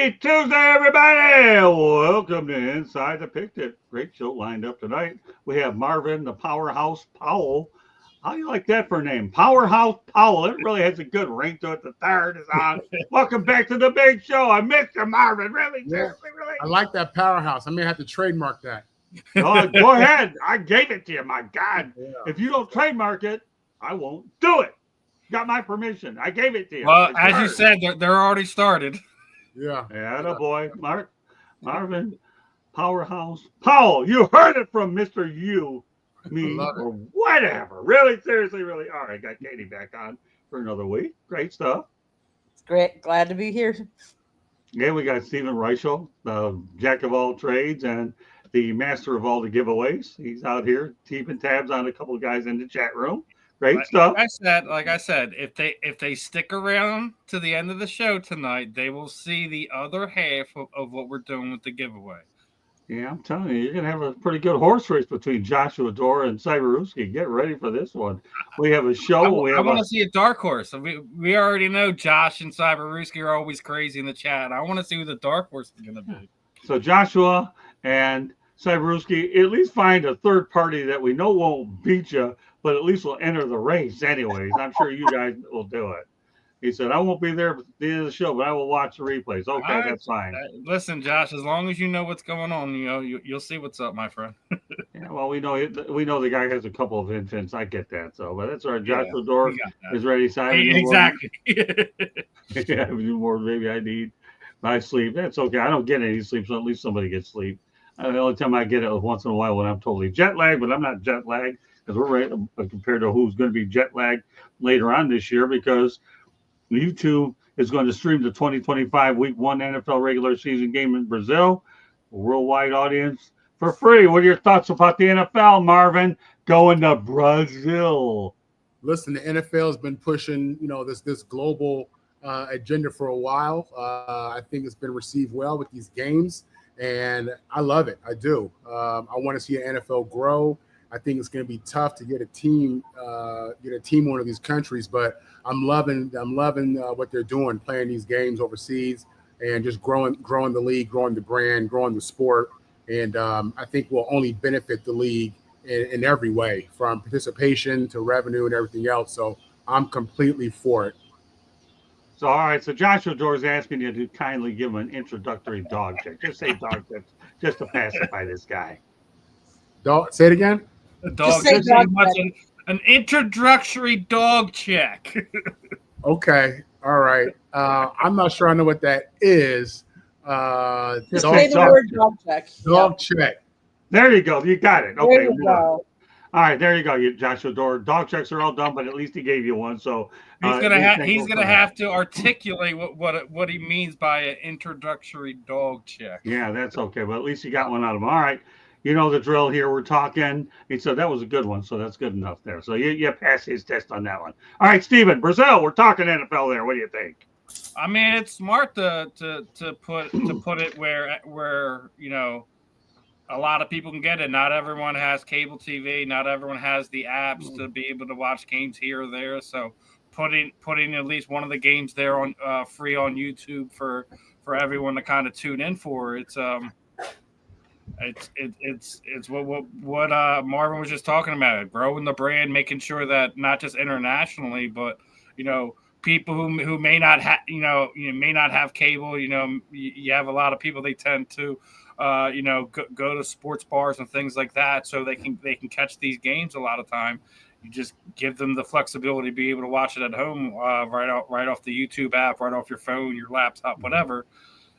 Happy Tuesday, everybody! Welcome to Inside the Picture. Great show lined up tonight. We have Marvin, the Powerhouse Powell. How do you like that for a name? Powerhouse Powell. It really has a good ring to it. The third is on. Welcome back to the big show. I missed you, Marvin. Really, seriously, really. I like that powerhouse. I may have to trademark that. Oh, go ahead. I gave it to you, my God. Yeah. If you don't trademark it, I won't do it. Got my permission. I gave it to you. Well, as you said, they're already started. Yeah. Yeah, boy. Marvin, Powerhouse Powell. You heard it from Mr. You, me, or whatever. Really, seriously, really. All right, got Katie back on for another week. Great stuff. It's great. Glad to be here. Yeah, we got Stephen Reichel, the jack of all trades and the master of all the giveaways. He's out here keeping tabs on a couple of guys in the chat room. Great stuff. Like I said, if they stick around to the end of the show tonight, they will see the other half of what we're doing with the giveaway. Yeah, I'm telling you, you're gonna have a pretty good horse race between Joshua Dora and Cyberuski. Get ready for this one. We have a show. I want to see a dark horse. We already know Josh and Cyberuski are always crazy in the chat. I want to see who the dark horse is gonna be. So Joshua and Cyberuski, at least find a third party that we know won't beat you, but at least will enter the race anyways. I'm sure you guys will do it. He said, I won't be there at the end of the show, but I will watch the replays. Okay, right. That's fine. Listen, Josh, as long as you know what's going on, you'll see what's up, my friend. Yeah, well, we know the guy has a couple of infants. I get that. So, but that's all right. Joshua Dor is ready. Exactly. Yeah, more maybe I need my sleep. That's okay. I don't get any sleep, so at least somebody gets sleep. The only time I get it was once in a while when I'm totally jet lagged, but I'm not jet lagged because we're right compared to who's going to be jet lagged later on this year because YouTube is going to stream the 2025 Week 1 NFL regular season game in Brazil, a worldwide audience for free. What are your thoughts about the NFL, Marvin, going to Brazil? Listen, the NFL has been pushing, this global agenda for a while. I think it's been received well with these games. And I love it. I do. I want to see an NFL grow. I think it's going to be tough to get a team one of these countries, but I'm loving what they're doing, playing these games overseas and just growing the league, growing the brand, growing the sport. And I think will only benefit the league in every way, from participation to revenue and everything else. So I'm completely for it. So, all right. So Joshua Dor is asking you to kindly give him an introductory dog check. Just say dog check, just to pacify this guy. Dog. Say it again. An introductory dog check. Okay. All right. I'm not sure I know what that is. Just say the word dog check. Dog check. There you go. You got it. Okay. There you go. All right, there you go, Joshua Dor. Dog checks are all done, but at least he gave you one. So he's gonna have to articulate what he means by an introductory dog check. Yeah, that's okay, but at least you got one out of him. All right, you know the drill here. We're talking. He said that was a good one, so that's good enough there. So you passed his test on that one. All right, Steven, Brazil. We're talking NFL there. What do you think? I mean, it's smart to put it where a lot of people can get it. Not everyone has cable TV. Not everyone has the apps to be able to watch games here or there. So putting at least one of the games there on free on YouTube for everyone to kind of tune in for. It's what Marvin was just talking about. Growing the brand, making sure that not just internationally, but people who may not have may not have cable. You have a lot of people, they tend to go to sports bars and things like that, so they can catch these games a lot of time. You just give them the flexibility to be able to watch it at home, right off the YouTube app, right off your phone, your laptop, whatever.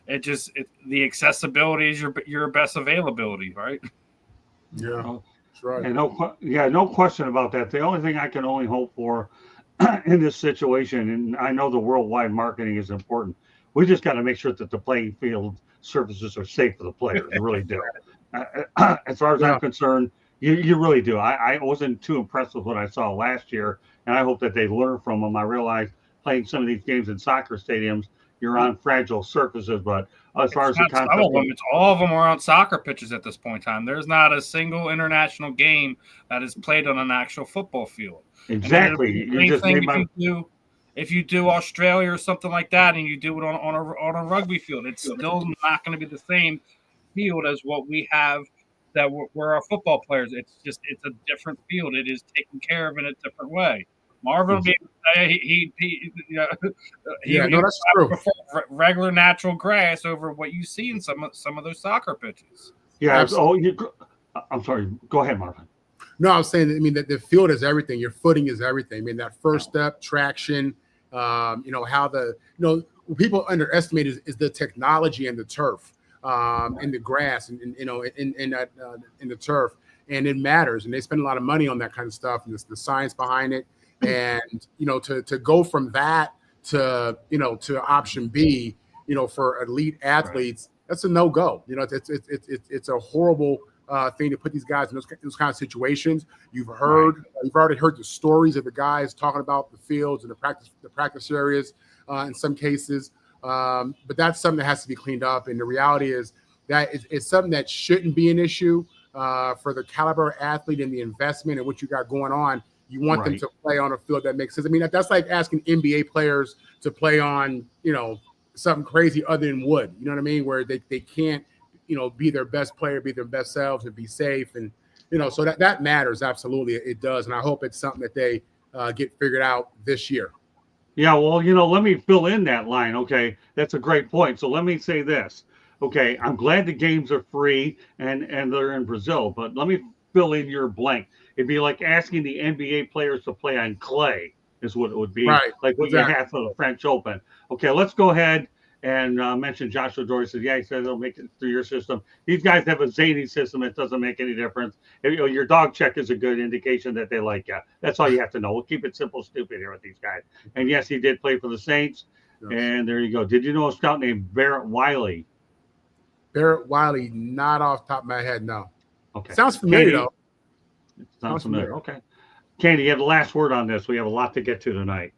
The accessibility is your best availability, right? Yeah, that's right. And no question about that. The only thing I can only hope for in this situation, and I know the worldwide marketing is important, we just got to make sure that the playing field surfaces are safe for the players. You really do. As far as I'm concerned, you really do. I wasn't too impressed with what I saw last year, and I hope that they learn from them. I realize playing some of these games in soccer stadiums, you're on fragile surfaces, but as far as the concept, all of them are on soccer pitches at this point in time. There's not a single international game that is played on an actual football field. Exactly. You just made if you do Australia or something like that, and you do it on a rugby field, it's still not going to be the same field as what we have that we're our football players. It's a different field. It is taken care of in a different way. Marvin, That's true. Prefer regular natural grass over what you see in some of those soccer pitches. Yeah. I'm sorry. Go ahead, Marvin. No, I was saying, I mean, that the field is everything. Your footing is everything. I mean, that first step, traction, how people underestimate is the technology and the turf, and the grass, and in the turf, and it matters. And they spend a lot of money on that kind of stuff, and the science behind it. And to go from that to option B, for elite athletes, that's a no-go. It's a horrible thing to put these guys in those kind of situations. You've already heard the stories of the guys talking about the fields and the practice areas in some cases. But that's something that has to be cleaned up. And the reality is that it's something that shouldn't be an issue for the caliber athlete and the investment and what you got going on. You want them to play on a field that makes sense. I mean, that's like asking NBA players to play on, something crazy other than wood. You know what I mean? Where they can't, be their best player, be their best selves, and be safe. And, so that matters. Absolutely. It does. And I hope it's something that they get figured out this year. Yeah, well, let me fill in that line. Okay, that's a great point. So let me say this. Okay, I'm glad the games are free and they're in Brazil, but let me fill in your blank. It'd be like asking the NBA players to play on clay is what it would be. Right. Like what you have for the French Open. Okay, let's go ahead and mention Joshua Dory. Said, he said they'll make it through your system. These guys have a zany system. It doesn't make any difference. Your dog check is a good indication that they like you. That's all you have to know. We'll keep it simple, stupid here with these guys. And yes, he did play for the Saints. Yes. And there you go. Did you know a scout named Barrett Wiley? Barrett Wiley, not off the top of my head, no. Okay. Sounds familiar, though. It sounds familiar. Okay. Candy, you have the last word on this. We have a lot to get to tonight.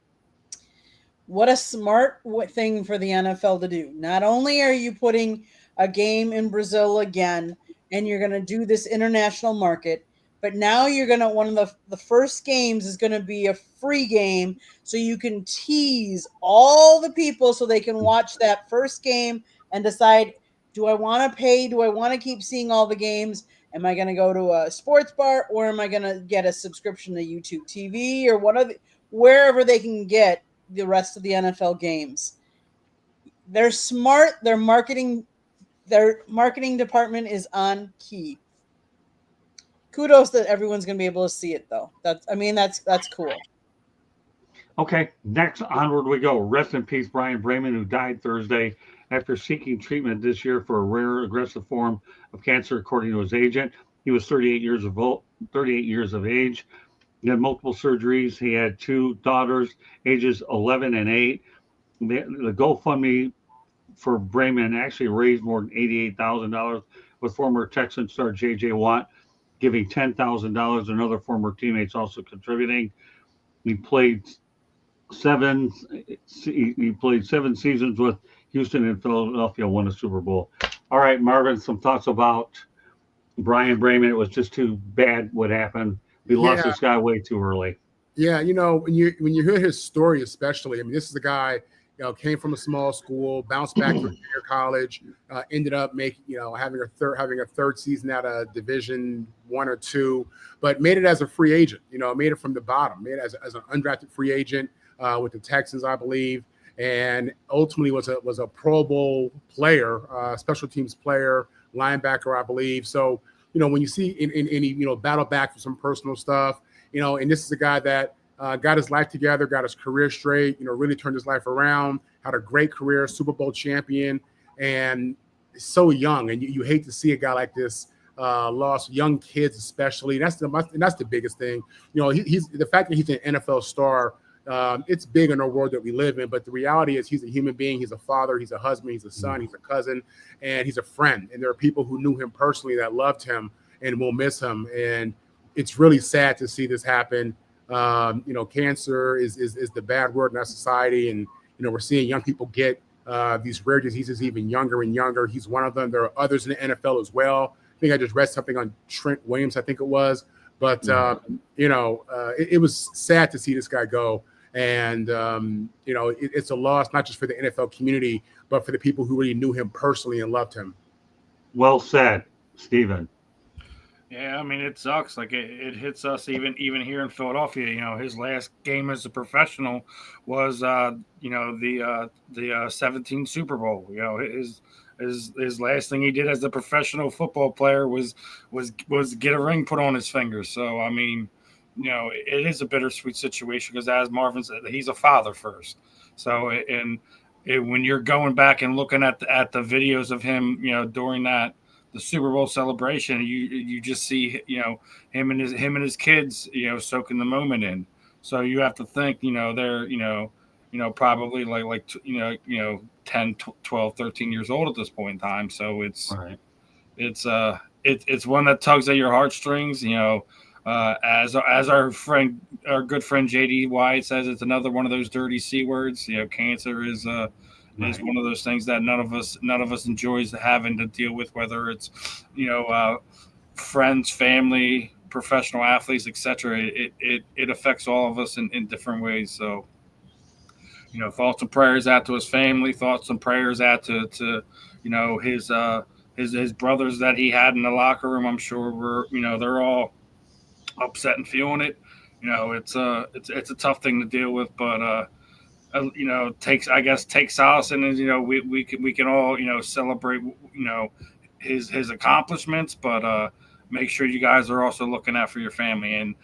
What a smart thing for the NFL to do. Not only are you putting a game in Brazil again, and you're going to do this international market, but now you're going to, one of the first games is going to be a free game, so you can tease all the people so they can watch that first game and decide, do I want to pay? Do I want to keep seeing all the games? Am I going to go to a sports bar, or am I going to get a subscription to YouTube TV or wherever they can get the rest of the NFL games? They're smart. Their marketing department is on key. Kudos that everyone's going to be able to see it, though. That's cool. Okay, next, onward we go. Rest in peace, Brian Bremen, who died Thursday after seeking treatment this year for a rare aggressive form of cancer, according to his agent. He was 38 years of age. He had multiple surgeries. He had two daughters, ages 11 and 8. The GoFundMe for Bremen actually raised more than $88,000, with former Texan star J.J. Watt giving $10,000, and other former teammates also contributing. He played 7 seasons with Houston and Philadelphia, won a Super Bowl. All right, Marvin, some thoughts about Brian Bremen. It was just too bad what happened. We lost this guy way too early. Yeah, when you hear his story, especially, I mean, this is a guy, came from a small school, bounced back to junior college, ended up having a third season at a Division 1 or 2, but made it as a free agent. Made it from the bottom, made it as an undrafted free agent with the Texans, I believe, and ultimately was a Pro Bowl player, special teams player, linebacker, I believe. So, when you see and he battle back for some personal stuff, and this is a guy that got his life together, got his career straight, really turned his life around, had a great career, Super Bowl champion, and so young. And you hate to see a guy like this lost young kids, especially. And that's the biggest thing. He's the fact that he's an NFL star. It's big in our world that we live in, but the reality is he's a human being. He's a father, he's a husband, he's a son, he's a cousin, and he's a friend. And there are people who knew him personally that loved him and will miss him. And it's really sad to see this happen. Cancer is the bad word in our society. And, we're seeing young people get these rare diseases even younger and younger. He's one of them. There are others in the NFL as well. I think I just read something on Trent Williams, I think it was. But, it was sad to see this guy go. And it's a loss not just for the NFL community, but for the people who really knew him personally and loved him. Well said, Stephen. Yeah, I mean it sucks. Like it hits us even here in Philadelphia. His last game as a professional was the 17 Super Bowl. His last thing he did as a professional football player was get a ring put on his finger. So I mean, it is a bittersweet situation because as Marvin said, he's a father first. So when you're going back and looking at the videos of him, during the Super Bowl celebration, you just see him and his kids soaking the moment in. So you have to think they're probably like 10, 12, 13 years old at this point in time. So it's Right. it's one that tugs at your heartstrings. As our good friend JD White says, it's another one of those dirty C words. Cancer is Right. one of those things that none of us enjoys having to deal with, whether it's friends, family, professional athletes, etc. It affects all of us in different ways. So thoughts and prayers out to his family, thoughts and prayers out to his brothers that he had in the locker room. I'm sure they're all upset and feeling it. It's a tough thing to deal with, but take solace in it. We can all celebrate his accomplishments, but make sure you guys are also looking out for your family. And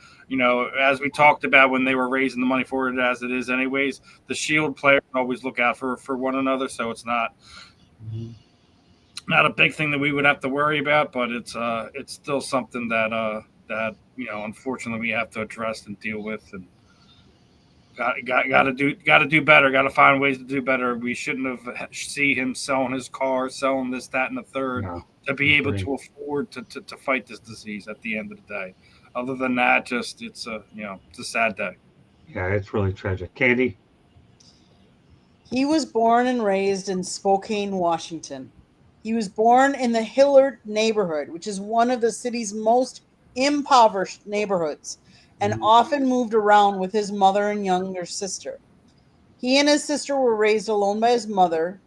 as we talked about when they were raising the money for it, as it is anyways, the Shield players always look out for one another, so it's not a big thing that we would have to worry about, but it's still something that unfortunately we have to address and deal with. And got to do better. Got to find ways to do better. We shouldn't have see him selling his car, selling this, that, and the third to be able to afford to fight this disease at the end of the day. Other than that, just it's a sad day. Yeah, it's really tragic. Candy? He was born and raised in Spokane, Washington. He was born in the Hillard neighborhood, which is one of the city's most impoverished neighborhoods, and often moved around with his mother and younger sister. He and his sister were raised alone by his mother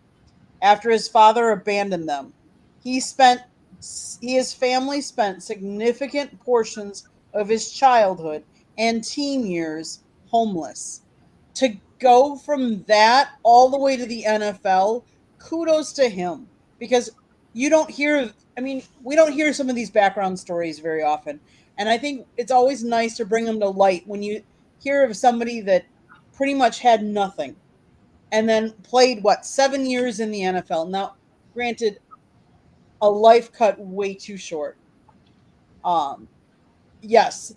after his father abandoned them. His family spent significant portions of his childhood and teen years homeless. To go from that all the way to the NFL, kudos to him, because we don't hear some of these background stories very often. And I think it's always nice to bring them to light when you hear of somebody that pretty much had nothing and then played 7 years in the NFL. Now, granted, a life cut way too short. Yes,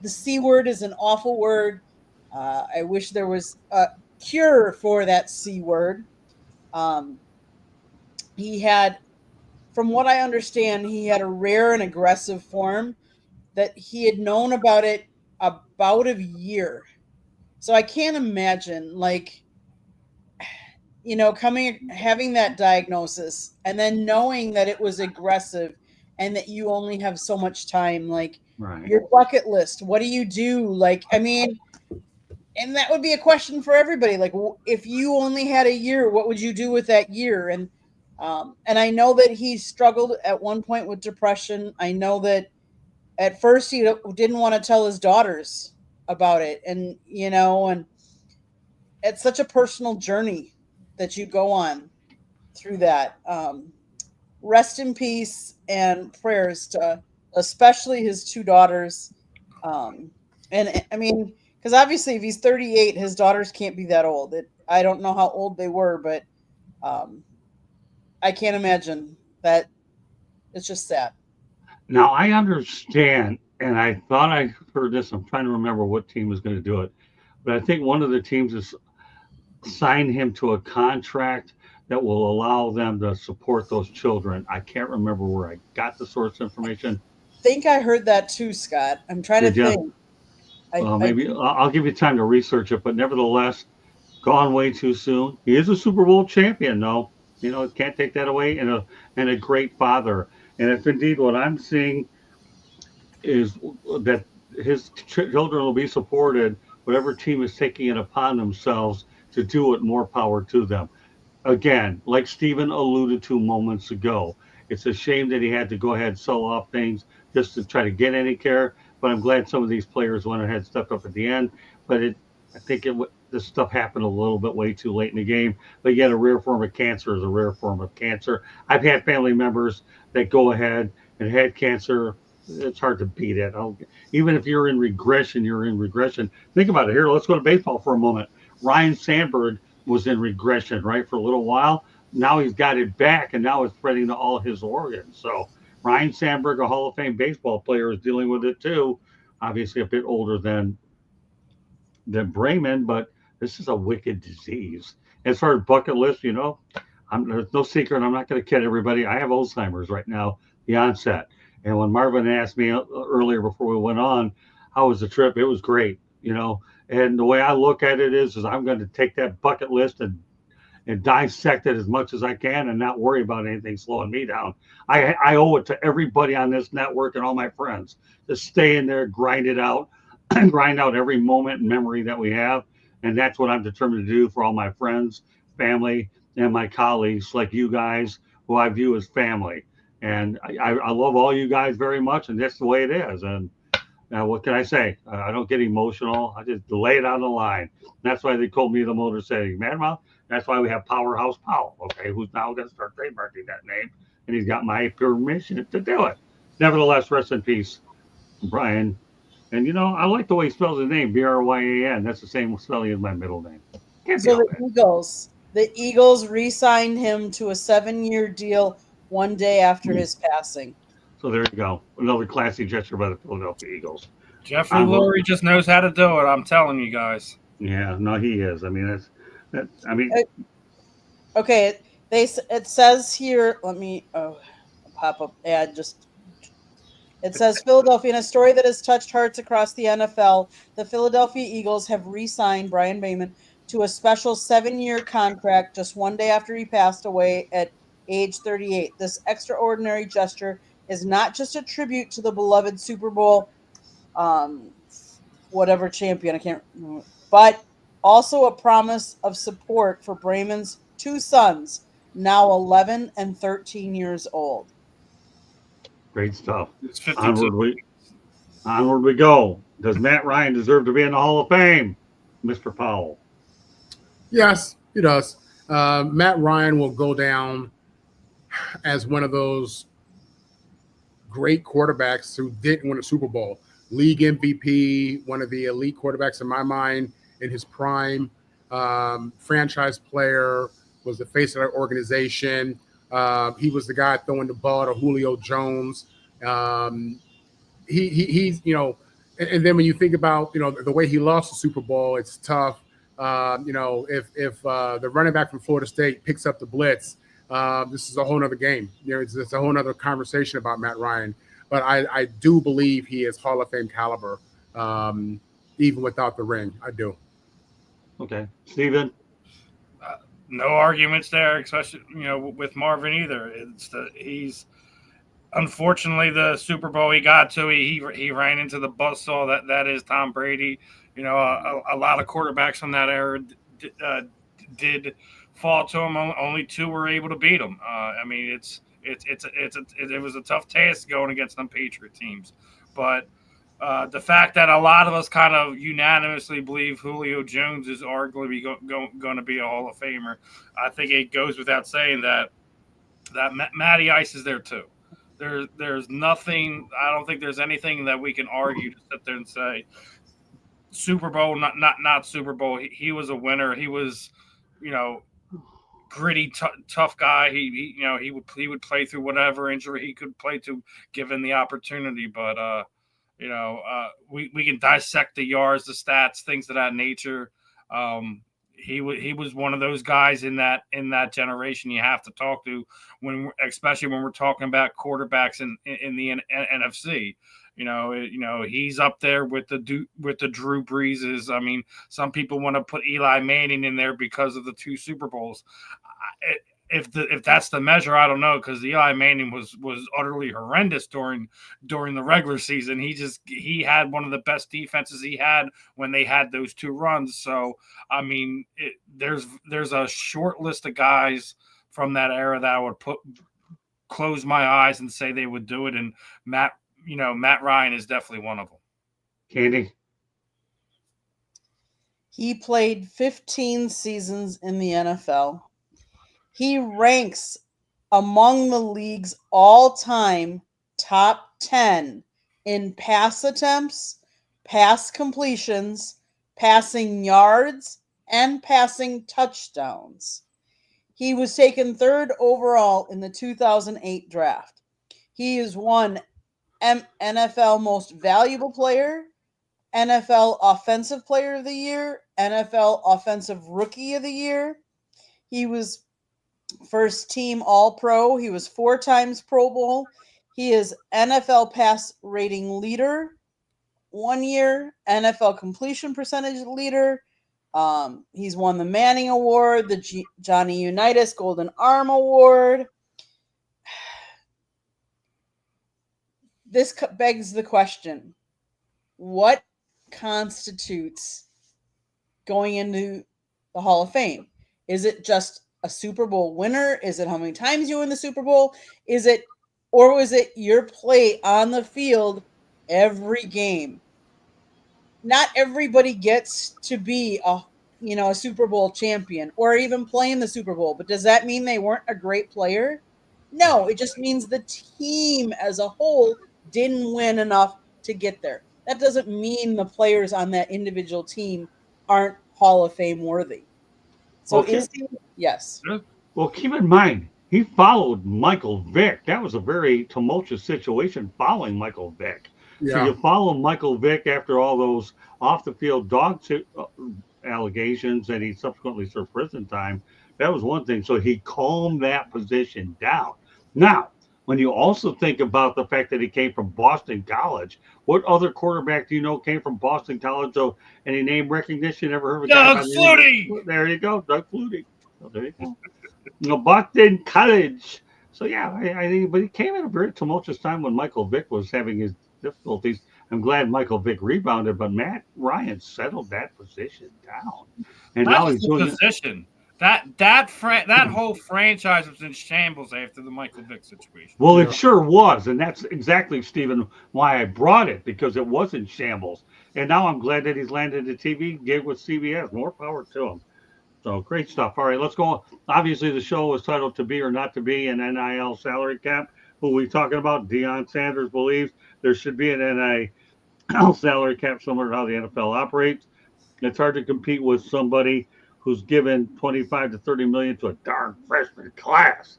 the C word is an awful word. I wish there was a cure for that C word. He had, from what I understand, he had a rare and aggressive form that he had known about it about a year. So I can't imagine, having that diagnosis and then knowing that it was aggressive and that you only have so much time, Right. your bucket list. What do you do? And that would be a question for everybody. If you only had a year, what would you do with that year? And I know that he struggled at one point with depression. I know that at first he didn't want to tell his daughters about it. And it's such a personal journey that you go on through that. Rest in peace and prayers to especially his two daughters. And I mean, because obviously if he's 38, his daughters can't be that old. I don't know how old they were, but I can't imagine that. It's just sad. Now, I understand, and I thought I heard this. I'm trying to remember what team was going to do it, but I think one of the teams has signed him to a contract that will allow them to support those children. I can't remember where I got the source information. I think I heard that too, Scott. I'm trying to think. Maybe I'll give you time to research it, but nevertheless, gone way too soon. He is a Super Bowl champion, though. Can't take that away, and a great father. And if indeed what I'm seeing is that his children will be supported whatever team is taking it upon themselves to do it, more power to them. Again, like Stephen alluded to moments ago, it's a shame that he had to go ahead and sell off things just to try to get any care. But I'm glad some of these players went ahead and stepped up at the end. But I think this stuff happened a little bit way too late in the game. But yet, a rare form of cancer is a rare form of cancer. I've had family members that go ahead and had cancer. It's hard to beat it. Even if you're in regression, you're in regression. Think about it. Here, let's go to baseball for a moment. Ryan Sandberg was in regression, right, for a little while. Now he's got it back, and now it's spreading to all his organs. So Ryan Sandberg, a Hall of Fame baseball player, is dealing with it too. Obviously, a bit older than Brayman, but this is a wicked disease. As far as bucket list, there's no secret. I'm not going to kid everybody. I have Alzheimer's right now, the onset. And when Marvin asked me earlier before we went on, how was the trip? It was great, And the way I look at it is I'm going to take that bucket list and dissect it as much as I can and not worry about anything slowing me down. I owe it to everybody on this network and all my friends to stay in there, grind it out, and grind out every moment and memory that we have. And that's what I'm determined to do for all my friends, family, and my colleagues like you guys, who I view as family. And I love all you guys very much, and that's the way it is. And what can I say? I don't get emotional. I just lay it on the line. That's why they called me the Motor City Madmouth. That's why we have Powerhouse Powell, okay, who's now going to start trademarking that name. And he's got my permission to do it. Nevertheless, rest in peace, Brian. And, I like the way he spells his name, Bryan. That's the same spelling as my middle name. So the Eagles re-signed him to a 7-year deal one day after his passing. So there you go. Another classy gesture by the Philadelphia Eagles. Jeffrey Lurie just knows how to do it. I'm telling you guys. Yeah, no, he is. I mean, okay. It says here. Let me pop up ad. It says Philadelphia, in a story that has touched hearts across the NFL, the Philadelphia Eagles have re-signed Brian Bayman to a special 7-year contract just one day after he passed away at age 38. This extraordinary gesture is not just a tribute to the beloved Super Bowl, whatever champion, but also a promise of support for Brayman's two sons, now 11 and 13 years old. Great stuff. Onward we go. Does Matt Ryan deserve to be in the Hall of Fame, Mr. Powell? Yes, he does. Matt Ryan will go down as one of those great quarterbacks who didn't win a Super Bowl. League MVP, one of the elite quarterbacks in my mind in his prime. Franchise player, was the face of that organization. He was the guy throwing the ball to Julio Jones. He's, and then when you think about, the way he lost the Super Bowl, it's tough. If the running back from Florida State picks up the blitz, this is a whole nother game. It's a whole nother conversation about Matt Ryan. But I do believe he is Hall of Fame caliber, even without the ring. I do. Okay. Stephen? No arguments there, especially, with Marvin either. He's unfortunately the Super Bowl he got to, he ran into the buzzsaw that is Tom Brady. A lot of quarterbacks from that era did fall to him. Only two were able to beat him. It was a tough task going against them Patriot teams, but the fact that a lot of us kind of unanimously believe Julio Jones is arguably going to be a Hall of Famer, I think it goes without saying that Matty Ice is there too. There's nothing. I don't think there's anything that we can argue to sit there and say Super Bowl, not Super Bowl. He was a winner. He was, gritty, tough guy. He would play through whatever injury he could play to, given the opportunity. But we can dissect the yards, the stats, things of that nature. He was one of those guys in that generation you have to talk to especially when we're talking about quarterbacks in the NFC. He's up there with the Drew Breeses. I mean, some people want to put Eli Manning in there because of the two Super Bowls. if that's the measure, I don't know, because Eli Manning was utterly horrendous during the regular season. He had one of the best defenses he had when they had those 2 runs. So I mean, there's a short list of guys from that era that I would close my eyes and say they would do it, and Matt Ryan is definitely one of them. Candy. He played 15 seasons in the NFL. He ranks among the league's all-time top 10 in pass attempts, pass completions, passing yards, and passing touchdowns. He was taken 3rd overall in the 2008 draft. He is won NFL Most Valuable Player, NFL Offensive Player of the Year, NFL Offensive Rookie of the Year. He was first team All-Pro. He was 4 times Pro Bowl. He is NFL pass rating leader 1 year, NFL completion percentage leader. He's won the Manning Award, the Johnny Unitas Golden Arm Award. This begs the question, what constitutes going into the Hall of Fame? Is it just a Super Bowl winner? Is it how many times you win the Super Bowl? Or was it your play on the field every game? Not everybody gets to be a Super Bowl champion or even play in the Super Bowl, but does that mean they weren't a great player? No, it just means the team as a whole didn't win enough to get there. That doesn't mean the players on that individual team aren't Hall of Fame worthy. So is he? Yes. Well, keep in mind, he followed Michael Vick. That was a very tumultuous situation following Michael Vick. Yeah. So you follow Michael Vick after all those off-the-field dog allegations, and he subsequently served prison time. That was one thing. So he calmed that position down. Now, when you also think about the fact that he came from Boston College, what other quarterback do you know came from Boston College? So any name recognition ever heard of? Doug Flutie. There you go, Doug Flutie. So there you go. Boston College. So yeah, I think, but he came at a very tumultuous time when Michael Vick was having his difficulties. I'm glad Michael Vick rebounded, but Matt Ryan settled that position down, and now he's doing position. That whole franchise was in shambles after the Michael Vick situation. Well, it sure was, and that's exactly, Stephen, why I brought it, because it was in shambles. And now I'm glad that he's landed a TV gig with CBS. More power to him. So great stuff. All right, let's go on. Obviously, the show was titled "To Be or Not to Be" an NIL salary cap. Who are we talking about? Deion Sanders believes there should be an NIL salary cap similar to how the NFL operates. It's hard to compete with somebody who's given 25 to 30 million to a darn freshman class.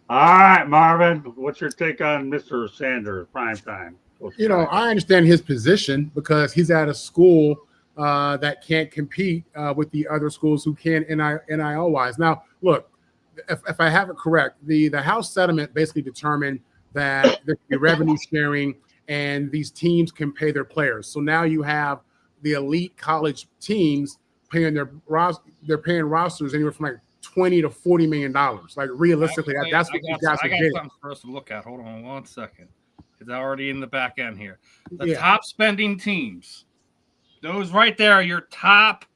All right, Marvin, what's your take on Mr. Sanders, prime time? I understand his position because he's at a school that can't compete with the other schools who can NIL-wise. Now, look, if I have it correct, the House settlement basically determined that there can be revenue sharing and these teams can pay their players. So now you have the elite college teams paying they're paying rosters anywhere from like $20 to $40 million. Like realistically, that's what these guys are getting. I got something for us to look at. Hold on 1 second. It's already in the back end here. The top spending teams. Those right there are your top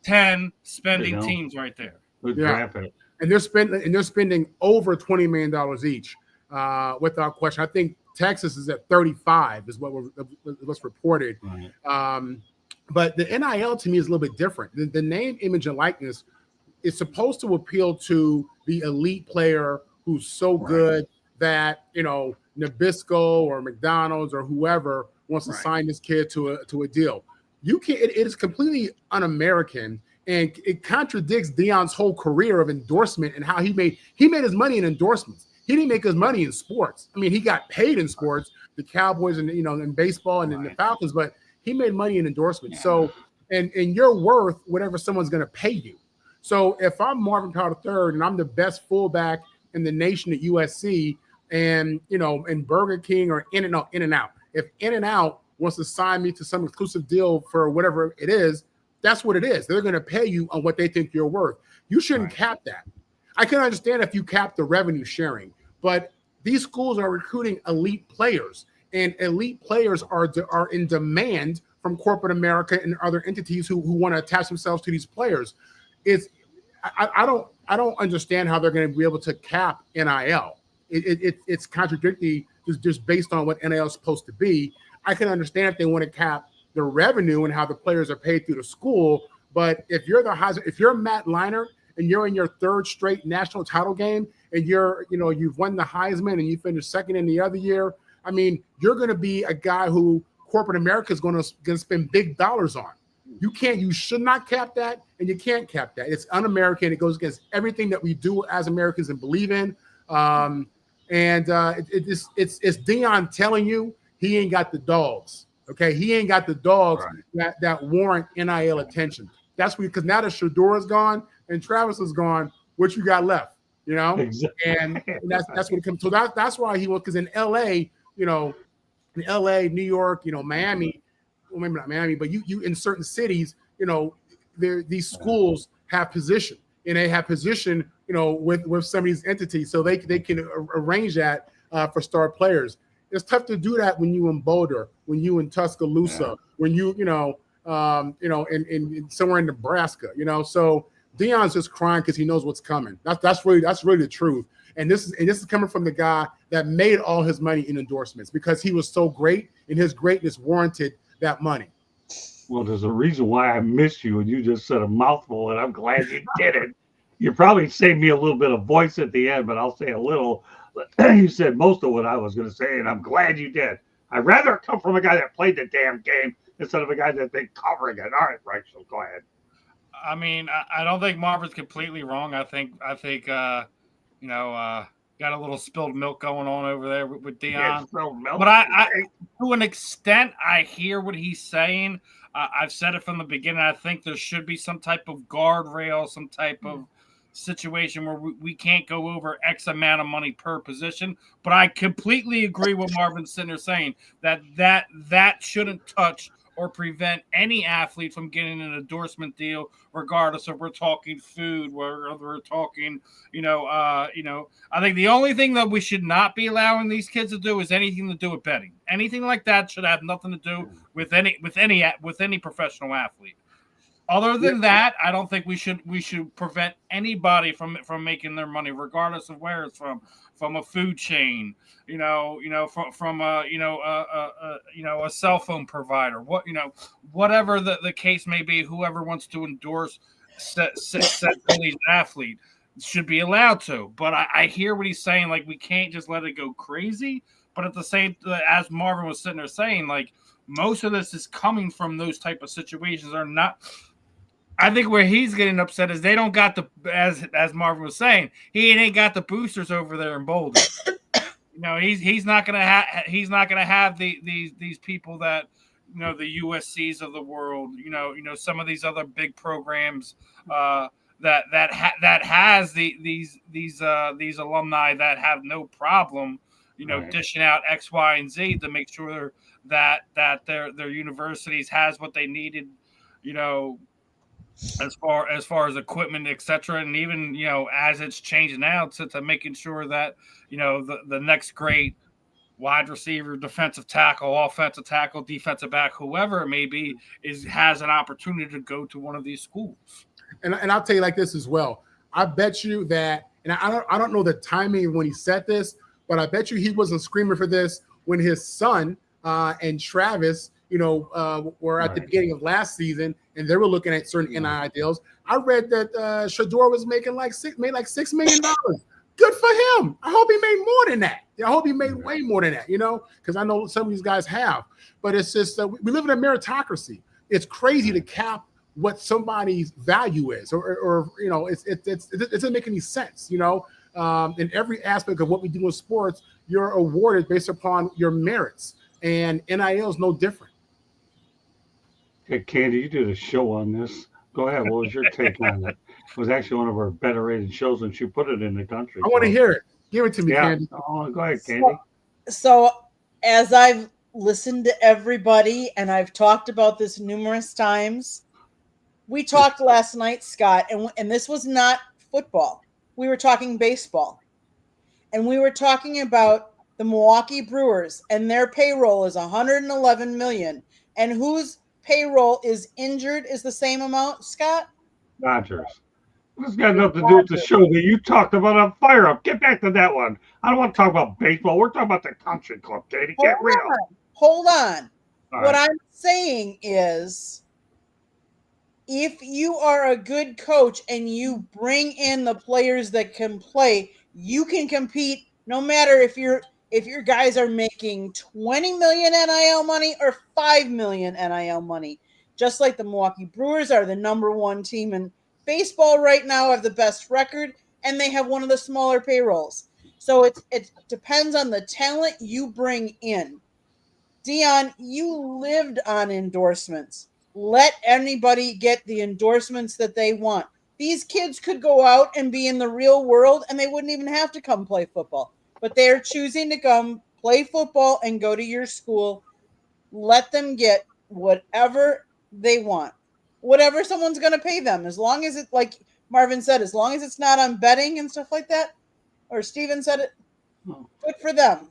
10 spending teams right there. And they're spending over $20 million each, without question. I think Texas is at 35 is what's reported. Right. But the NIL to me is a little bit different. The name, image, and likeness is supposed to appeal to the elite player who's so good that, Nabisco or McDonald's or whoever wants to sign this kid to a deal. You can't. It is completely un-American, and it contradicts Deion's whole career of endorsement and how he made his money in endorsements. He didn't make his money in sports. I mean, he got paid in sports, the Cowboys and in baseball and in the Falcons, but he made money in endorsements. Yeah. So, and you're worth whatever someone's going to pay you. So if I'm Marvin Powell III and I'm the best fullback in the nation at USC, and in Burger King or In-N-Out, if In-N-Out wants to sign me to some exclusive deal for whatever it is, that's what it is. They're going to pay you on what they think you're worth. You shouldn't cap that. I can understand if you cap the revenue sharing, but these schools are recruiting elite players, and elite players are in demand from corporate America and other entities who want to attach themselves to these players. I don't understand how they're going to be able to cap NIL. It's contradictory just based on what NIL is supposed to be. I can understand if they want to cap the revenue and how the players are paid through the school, but if you're Matt Leinart and you're in your third straight national title game and you've won the Heisman and you finished second in the other year, I mean, you're going to be a guy who corporate America is going to spend big dollars on. You should not cap that, and you can't cap that. It's un-American. It goes against everything that we do as Americans and believe in. It's Deion telling you he ain't got the dogs. Okay, he ain't got the dogs that warrant NIL attention. That's because now that Shador is gone and Travis is gone, what you got left? You know, exactly. and that's what it comes. So that's why he was, because in LA, New York, Miami. Well, maybe not Miami, but you in certain cities, these schools have position, and they have position, with some of these entities, so they can arrange that for star players. It's tough to do that when you in Boulder, when you in Tuscaloosa, when you in somewhere in Nebraska, So Deion's just crying because he knows what's coming. That's really the truth. And this is coming from the guy that made all his money in endorsements because he was so great, and his greatness warranted that money. Well, there's a reason why I miss you, and you just said a mouthful, and I'm glad you did it. You probably saved me a little bit of voice at the end, but I'll say a little. You said most of what I was going to say, and I'm glad you did. I'd rather come from a guy that played the damn game instead of a guy that's been covering it. All right, Rachel, go ahead. I mean, I don't think Marvin's completely wrong. I think got a little spilled milk going on over there with Deion. Yeah, spilled milk. But I to an extent, I hear what he's saying. I've said it from the beginning. I think there should be some type of guardrail, some type of situation where we can't go over X amount of money per position. But I completely agree with Marvin Sinner saying that shouldn't touch or prevent any athlete from getting an endorsement deal, regardless if we're talking food, whether we're talking, I think the only thing that we should not be allowing these kids to do is anything to do with betting. Anything like that should have nothing to do with any professional athlete. Other than that, I don't think we should prevent anybody from making their money, regardless of where it's from a food chain, from a cell phone provider, whatever the case may be. Whoever wants to endorse set elite athlete should be allowed to. But I hear what he's saying. Like, we can't just let it go crazy. But at the same, as Marvin was sitting there saying, like, most of this is coming from those type of situations are not. I think where he's getting upset is they don't got the, as Marvin was saying, he ain't got the boosters over there in Boulder. He's not gonna have these people that, the USCs of the world, some of these other big programs that has these alumni that have no problem, dishing out X, Y, and Z to make sure that their universities has what they needed, as far as equipment, etc., and even as it's changing now to making sure that the next great wide receiver, defensive tackle, offensive tackle, defensive back, whoever it may be, has an opportunity to go to one of these schools. And I'll tell you like this as well. I bet you that, and I don't know the timing when he said this, but I bet you he wasn't screaming for this when his son and Travis, were at the beginning of last season, and they were looking at certain NIL deals. I read that Shador was making $6 million. Good for him. I hope he made more than that. I hope he made way more than that, because I know some of these guys have. But it's just we live in a meritocracy. It's crazy to cap what somebody's value is, or it doesn't make any sense. In every aspect of what we do in sports, you're awarded based upon your merits, and NIL is no different. Hey, Candy, you did a show on this. Go ahead. What was your take on it? It was actually one of our better rated shows, and she put it in the country. I want to hear it. Give it to me, Candy. Oh, go ahead, Candy. So as I've listened to everybody, and I've talked about this numerous times, we talked last night, Scott, and this was not football. we were talking baseball, and we were talking about the Milwaukee Brewers, and their payroll is 111 million, and whose payroll is injured is the same amount, Scott? Dodgers. This got nothing to do with the show that you talked about on Fire Up. Get back to that one. I don't want to talk about baseball. We're talking about the country club, Katie. Get real. Hold on. All What right. I'm saying is, if you are a good coach and you bring in the players that can play, you can compete no matter if your guys are making 20 million NIL money or 5 million NIL money. Just like the Milwaukee Brewers are the number one team in baseball right now, have the best record, and they have one of the smaller payrolls. So it depends on the talent you bring in. Dion, you lived on endorsements. Let anybody get the endorsements that they want. These kids could go out and be in the real world, and they wouldn't even have to come play football. But they're choosing to come play football and go to your school. Let them get whatever they want, whatever someone's going to pay them, as long as it, like Marvin said, as long as it's not on betting and stuff like that, or Steven said it, good for them.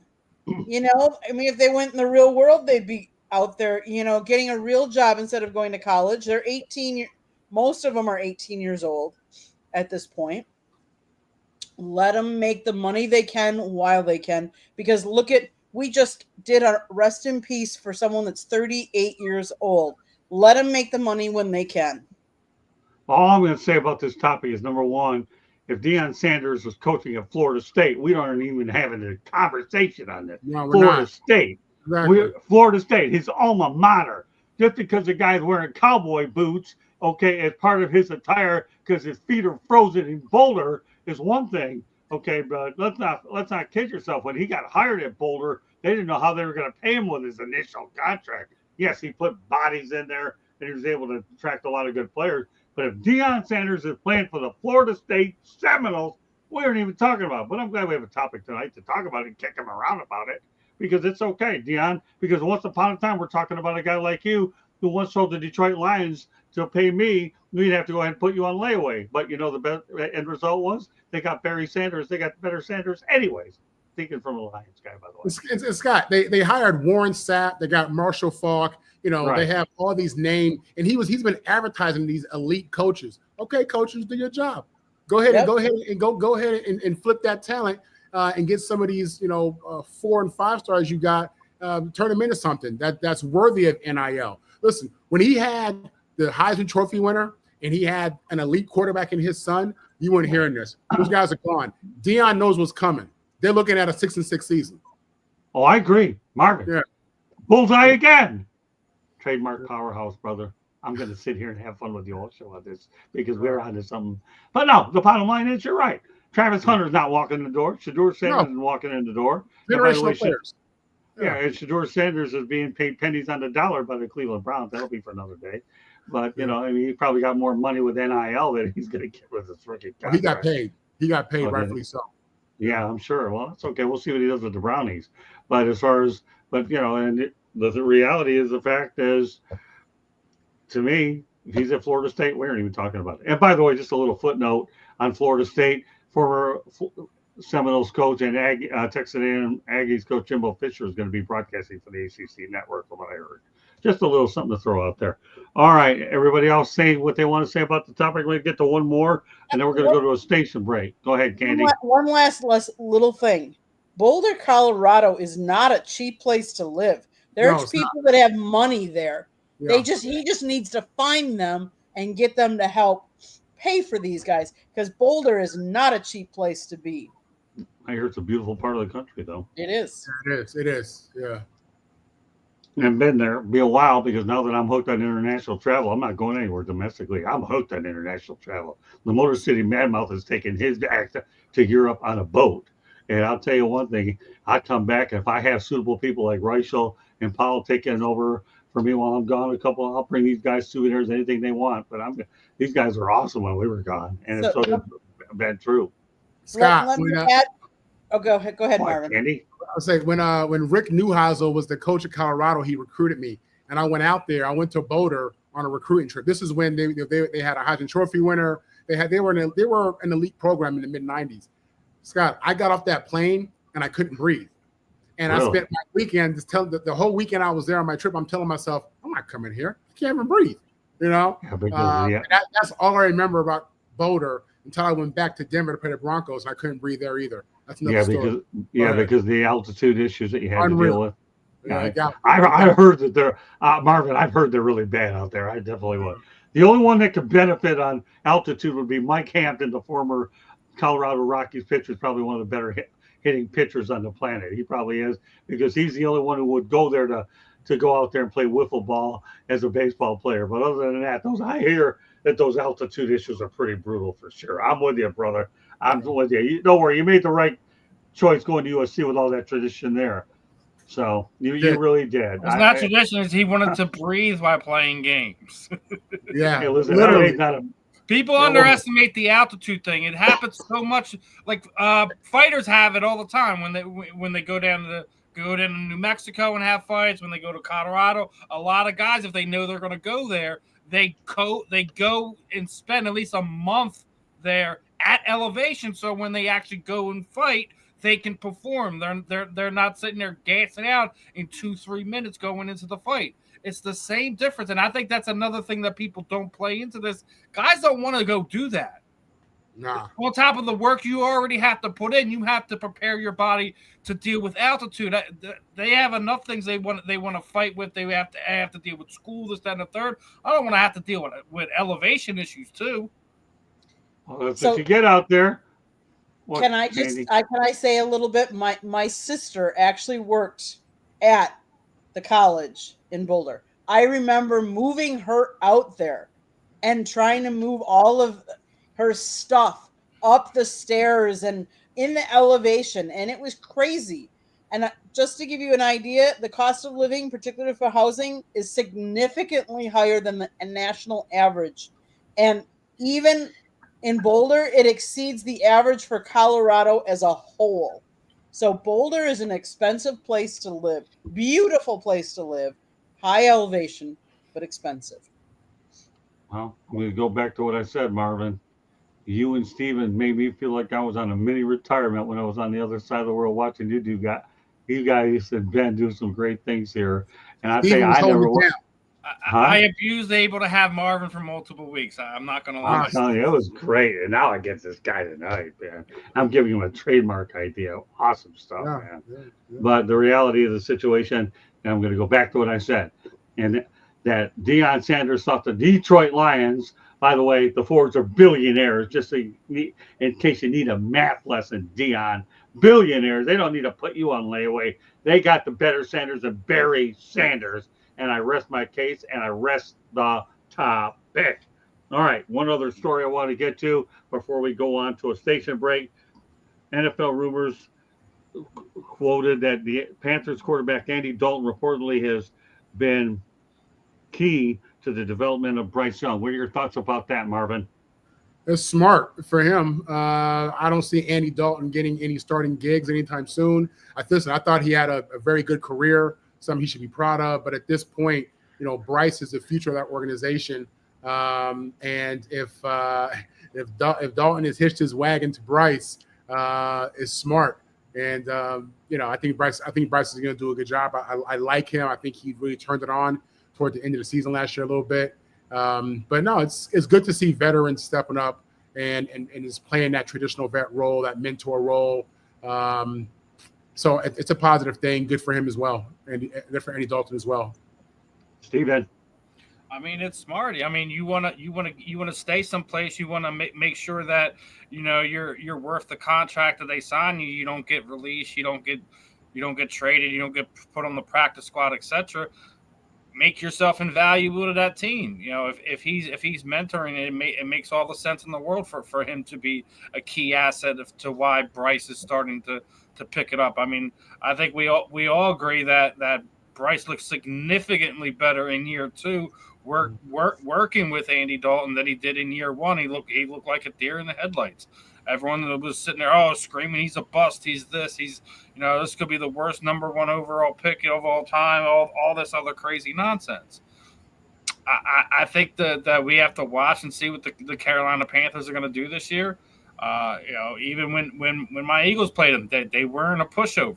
You know, I mean, if they went in the real world, they'd be out there, you know, getting a real job instead of going to college. They're 18. Most of them are 18 years old at this point. Let them make the money they can while they can. Because we just did a rest in peace for someone that's 38 years old. Let them make the money when they can. All I'm going to say about this topic is, number one, if Deion Sanders was coaching at Florida State, we aren't even having a conversation on this. No, we're Florida not. State. Exactly. Florida State, his alma mater. Just because the guy's wearing cowboy boots, okay, as part of his attire because his feet are frozen in Boulder is one thing. Okay, but let's not kid yourself. When he got hired at Boulder, they didn't know how they were going to pay him with his initial contract. Yes, he put bodies in there and he was able to attract a lot of good players. But if Deion Sanders is playing for the Florida State Seminoles, we aren't even talking about it. But I'm glad we have a topic tonight to talk about it and kick him around about it, because it's okay, Deion. Because once upon a time, we're talking about a guy like you who once told the Detroit Lions to pay me, we'd have to go ahead and put you on layaway. But you know, the best end result was they got Barry Sanders. They got better Sanders anyways. Thinking from a Lions guy, by the way. It's Scott. They hired Warren Sapp. They got Marshall Faulk. You know, They have all these names, and he's been advertising these elite coaches. Okay, coaches, do your job. Go ahead and flip that talent and get some of these, 4 and 5 stars you got, turn them into something that's worthy of NIL. Listen, when he had the Heisman Trophy winner and he had an elite quarterback in his son, you weren't hearing this. Those guys are gone. Deion knows what's coming. They're looking at a 6-6 season. Oh, I agree, Marvin. Yeah. Bullseye again. Trademark powerhouse, brother. I'm going to sit here and have fun with you all show on this because we're onto something. But no, the bottom line is you're right. Travis Hunter's not walking the door. Shedeur Sanders isn't walking in the door. Generational players. Yeah, and Shedeur Sanders is being paid pennies on the dollar by the Cleveland Browns. That'll be for another day. But, he probably got more money with NIL than he's going to get with his rookie contract. He got paid. He got paid, rightfully so. Yeah, I'm sure. Well, that's okay. We'll see what he does with the Brownies. But the reality is, the fact is, to me, if he's at Florida State, we aren't even talking about it. And by the way, just a little footnote on Florida State, former Seminoles coach and Texas A&M Aggies coach Jimbo Fisher is going to be broadcasting for the ACC network, from what I heard. Just a little something to throw out there. All right, everybody else say what they want to say about the topic. We're going to get to one more, and then we're going to go to a station break. Go ahead, Candy. One last little thing. Boulder, Colorado is not a cheap place to live. There's people that have money there. Yeah. He just needs to find them and get them to help pay for these guys, because Boulder is not a cheap place to be. I hear it's a beautiful part of the country, though. It is. It is. Yeah. I've been there. It'll be a while, because now that I'm hooked on international travel, I'm not going anywhere domestically. I'm hooked on international travel. The Motor City Madmouth has taken his act to Europe on a boat. And I'll tell you one thing, I come back, if I have suitable people like Reichel and Powell taking over for me while I'm gone, I'll bring these guys souvenirs, anything they want. But these guys are awesome when we were gone, and it's been true. Scott, go ahead, Marvin. Andy? I'll say when Rick Neuheisel was the coach of Colorado, he recruited me, and I went out there. I went to Boulder on a recruiting trip. This is when they had a Heisman Trophy winner. They were an elite program in the mid '90s. Scott, I got off that plane and I couldn't breathe. And Really? I spent my weekend just telling the whole weekend I was there on my trip. I'm telling myself, I'm not coming here. I can't even breathe. Yeah, because, That's all I remember about Boulder until I went back to Denver to play the Broncos, and I couldn't breathe there either. That's another story. Because the altitude issues that you had to deal with. Yeah, I heard that they're Marvin. I've heard they're really bad out there. I definitely would. The only one that could benefit on altitude would be Mike Hampton, the former Colorado Rockies pitcher, is probably one of the better hitting pitchers on the planet. He probably is, because he's the only one who would go there to go out there and play wiffle ball as a baseball player. But other than that, I hear that those altitude issues are pretty brutal for sure. I'm with you, brother. I'm with you. Don't worry, you made the right choice going to USC with all that tradition there. So you really did. It's not tradition. He wanted to breathe while playing games. Yeah, hey, listen, literally. People underestimate the altitude thing. It happens so much. Like fighters have it all the time when they go down to New Mexico and have fights. When they go to Colorado, a lot of guys, if they know they're going to go there, they go and spend at least a month there at elevation. So when they actually go and fight, they can perform. They're not sitting there gassing out in 2-3 minutes going into the fight. It's the same difference. And I think that's another thing that people don't play into this. Guys don't want to go do that. Nah. On top of the work you already have to put in, you have to prepare your body to deal with altitude. They have enough things they want to fight with. They have to deal with school, this, that, and the third. I don't want to have to deal with elevation issues too. Well, if you get out there. Can I say a little bit? My sister actually worked at the college in Boulder. I remember moving her out there and trying to move all of her stuff up the stairs and in the elevation, and it was crazy. And just to give you an idea, the cost of living, particularly for housing, is significantly higher than the national average. And even in Boulder, it exceeds the average for Colorado as a whole. So Boulder is an expensive place to live. Beautiful place to live. High elevation, but expensive. Well, I'm going to go back to what I said, Marvin. You and Steven made me feel like I was on a mini retirement when I was on the other side of the world watching you guys and Ben do some great things here. And I say I never was. I abused able to have Marvin for multiple weeks. I'm not going to lie. I'm telling you, it was great. And now I get this guy tonight, man. I'm giving him a trademark idea. Awesome stuff, man. Yeah. But the reality of the situation, and I'm going to go back to what I said, and that Deion Sanders thought the Detroit Lions, by the way, the Fords are billionaires, just so in case you need a math lesson, Deion. Billionaires. They don't need to put you on layaway. They got the better Sanders than Barry Sanders. And I rest my case, and I rest the topic. All right, one other story I want to get to before we go on to a station break. NFL rumors quoted that the Panthers quarterback Andy Dalton reportedly has been key to the development of Bryce Young. What are your thoughts about that, Marvin? It's smart for him. I don't see Andy Dalton getting any starting gigs anytime soon. I thought he had a very good career, something he should be proud of. But at this point, Bryce is the future of that organization. And if Dalton has hitched his wagon to Bryce, is smart. And I think Bryce is going to do a good job. I like him. I think he really turned it on toward the end of the season last year a little bit. But no, it's good to see veterans stepping up and is playing that traditional vet role, that mentor role. So it's a positive thing. Good for him as well, and good for Andy Dalton as well. Steven. I mean, it's smart. I mean, you want to stay someplace. You want to make sure that you're worth the contract that they sign you. You don't get released. You don't get traded. You don't get put on the practice squad, etc. Make yourself invaluable to that team. If he's mentoring, it makes all the sense in the world for him to be a key asset to why Bryce is starting to pick it up. I mean, I think we all agree that Bryce looks significantly better in year two. Working with Andy Dalton than he did in year one. He looked like a deer in the headlights. Everyone was sitting there, screaming, he's a bust. He's this. This could be the worst number one overall pick of all time. All this other crazy nonsense. I think that we have to watch and see what the Carolina Panthers are going to do this year. Even when my Eagles played them, they weren't a pushover.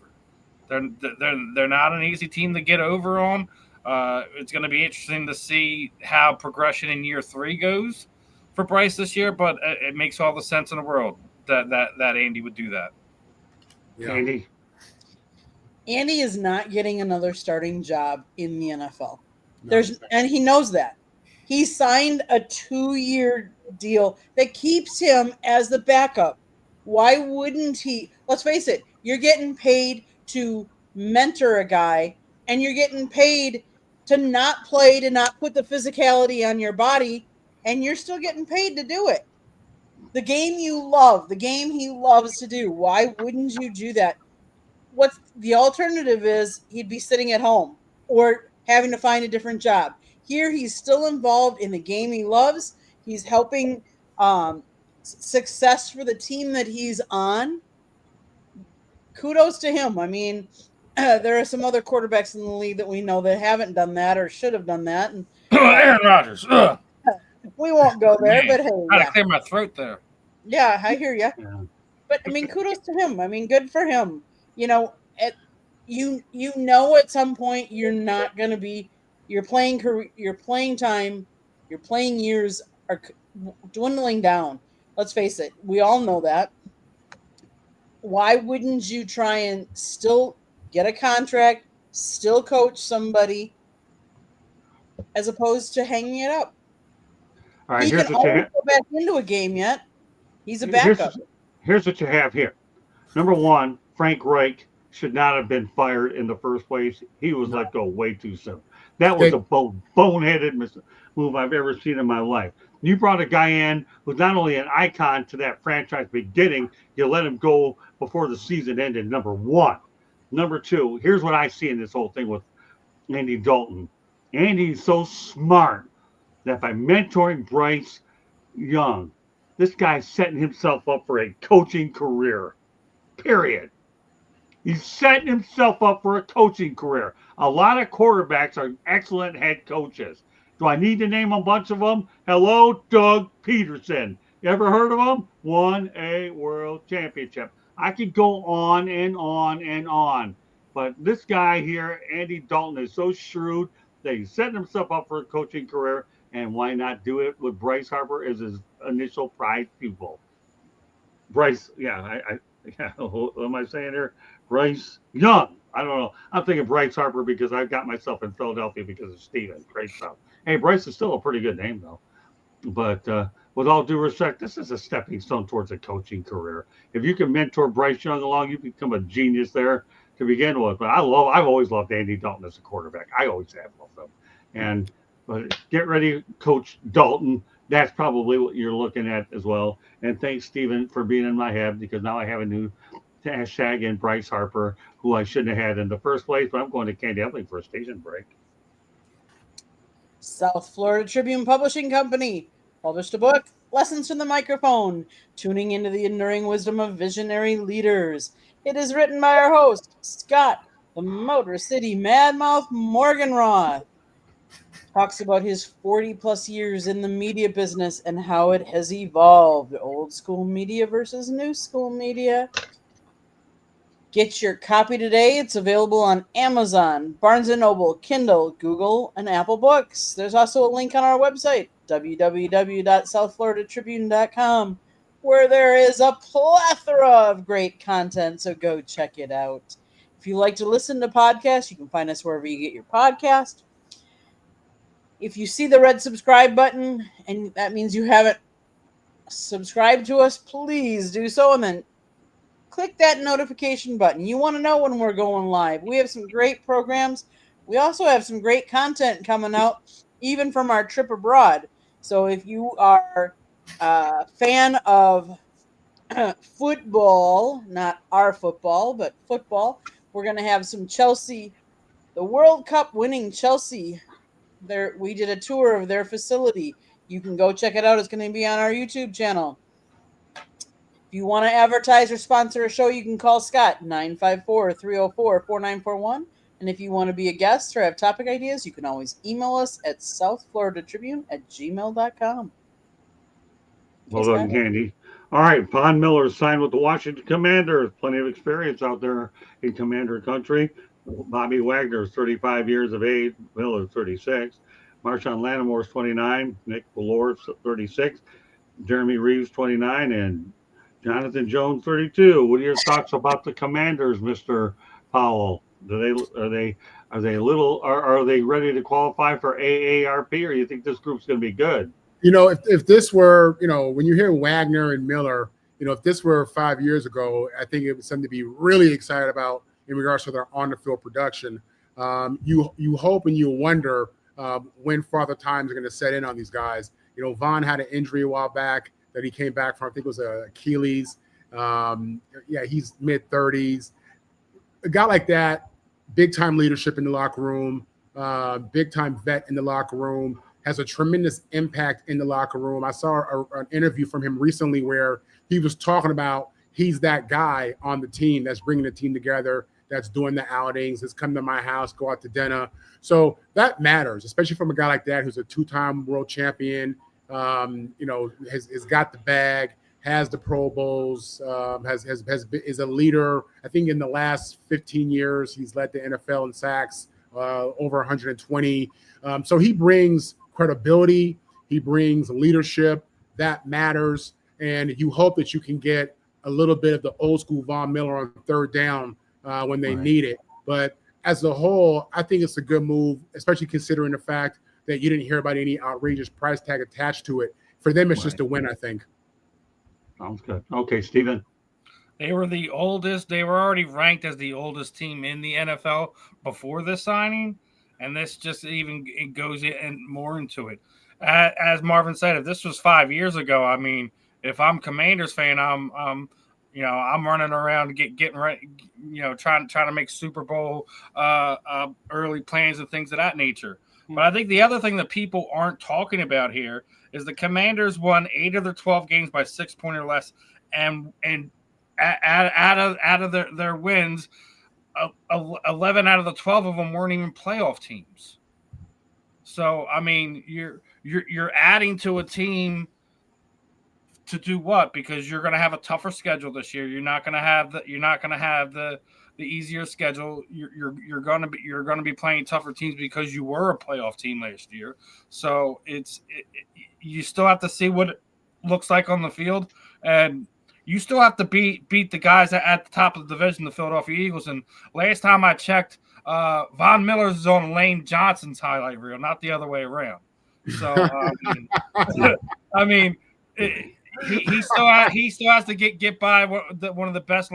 They're not an easy team to get over on. It's going to be interesting to see how progression in year 3 goes for Bryce this year, but it makes all the sense in the world that Andy would do that. Yeah. Andy is not getting another starting job in the NFL. No. And he knows that. He signed a 2-year deal that keeps him as the backup. Why wouldn't he? Let's face it, you're getting paid to mentor a guy, and you're getting paid to not play, to not put the physicality on your body, and you're still getting paid to do it. The game you love, the game he loves to do. Why wouldn't you do that? What's the alternative is he'd be sitting at home or having to find a different job. Here, he's still involved in the game he loves. He's helping success for the team that he's on. Kudos to him. I mean, there are some other quarterbacks in the league that we know that haven't done that or should have done that. And Aaron Rodgers. we won't go there, but hey, I had to clear my throat there. Yeah, I hear you. Yeah. But I mean, kudos to him. I mean, good for him. You know, at some point you're not going to be your playing time, your playing years are dwindling down. Let's face it. We all know that. Why wouldn't you try and still get a contract, still coach somebody, as opposed to hanging it up? All right, He here's can what you always have. go back into a game yet. He's a backup. Here's what you have here. Number one, Frank Reich should not have been fired in the first place. He was let go way too soon. That was a boneheaded move I've ever seen in my life. You brought a guy in who's not only an icon to that franchise beginning, you let him go before the season ended, number one. Number two, here's what I see in this whole thing with Andy Dalton. Andy's so smart that by mentoring Bryce Young, this guy's setting himself up for a coaching career, period. He's setting himself up for a coaching career. A lot of quarterbacks are excellent head coaches. Do I need to name a bunch of them? Hello, Doug Peterson. You ever heard of him? Won a world championship. I could go on and on and on. But this guy here, Andy Dalton, is so shrewd that he's setting himself up for a coaching career. And why not do it with Bryce Harper as his initial prize pupil? Bryce, what am I saying here? Bryce Young. I don't know. I'm thinking Bryce Harper because I've got myself in Philadelphia because of Steven. Great stuff. Hey, Bryce is still a pretty good name, though. But with all due respect, this is a stepping stone towards a coaching career. If you can mentor Bryce Young along, you become a genius there to begin with. But I've always loved Andy Dalton as a quarterback. I always have loved him. But get ready, Coach Dalton. That's probably what you're looking at as well. And thanks, Steven, for being in my head because now I have a new hashtag in Bryce Harper, who I shouldn't have had in the first place. But I'm going to Candy Epling for a station break. South Florida Tribune Publishing Company published a book, Lessons from the Microphone, Tuning into the Enduring Wisdom of Visionary Leaders. It is written by our host, Scott, the Motor City Madmouth Morganroth. Talks about his 40-plus years in the media business and how it has evolved. Old school media versus new school media. Get your copy today. It's available on Amazon, Barnes & Noble, Kindle, Google, and Apple Books. There's also a link on our website, www.southfloridatribune.com, where there is a plethora of great content, so go check it out. If you like to listen to podcasts, you can find us wherever you get your podcast. If you see the red subscribe button, and that means you haven't subscribed to us, please do so, and then click that notification button. You want to know when we're going live. We have some great programs. We also have some great content coming out, even from our trip abroad. So if you are a fan of football, not our football, but football, we're going to have some Chelsea, the World Cup winning Chelsea. We did a tour of their facility. You can go check it out. It's going to be on our YouTube channel. If you want to advertise or sponsor a show, you can call Scott, 954-304-4941. And if you want to be a guest or have topic ideas, you can always email us at southfloridatribune@gmail.com. Well done, Candy. All right, Von Miller signed with the Washington Commanders. Plenty of experience out there in Commander country. Bobby Wagner is 35 years of age. Miller 36. Marshawn Lattimore's 29. Nick Bellore 36. Jeremy Reeves 29, and Jonathan Jones 32. What are your thoughts about the Commanders, Mr. Powell? Are they ready to qualify for AARP, or you think this group's going to be good? If this were, when you hear Wagner and Miller, if this were 5 years ago, I think it was something to be really excited about in regards to their on the field production. You hope and you wonder when Father Time's going to set in on these guys. Vaughn had an injury a while back that he came back from. I think it was Achilles. He's mid-30s. A guy like that, big-time leadership in the locker room, big-time vet in the locker room, has a tremendous impact in the locker room. I saw an interview from him recently where he was talking about he's that guy on the team that's bringing the team together, that's doing the outings, that's come to my house, go out to dinner. So that matters, especially from a guy like that who's a two-time world champion, has got the bag, has the Pro Bowls, is a leader. I think in the last 15 years, he's led the NFL in sacks, over 120. So he brings credibility, he brings leadership that matters, and you hope that you can get a little bit of the old school Von Miller on third down when they need it. But as a whole, I think it's a good move, especially considering the fact that you didn't hear about any outrageous price tag attached to it. For them, it's just a win, I think. Sounds good. Okay, Steven. They were the oldest. They were already ranked as the oldest team in the NFL before this signing, and this just it goes in more into it. As Marvin said, if this was 5 years ago, I mean, if I'm Commanders fan, I'm running around getting ready, trying to make Super Bowl early plans and things of that nature. But I think the other thing that people aren't talking about here is the Commanders won 8 of their 12 games by 6 points or less, and out of their wins, 11 out of the 12 of them weren't even playoff teams. So I mean, you're adding to a team to do what? Because you're going to have a tougher schedule this year. You're not going to have the easier schedule. You're going to be playing tougher teams because you were a playoff team last year. So you still have to see what it looks like on the field, and you still have to beat the guys at the top of the division, the Philadelphia Eagles. And last time I checked, Von Miller's is on Lane Johnson's highlight reel, not the other way around. So I mean. He still has to get by one of the best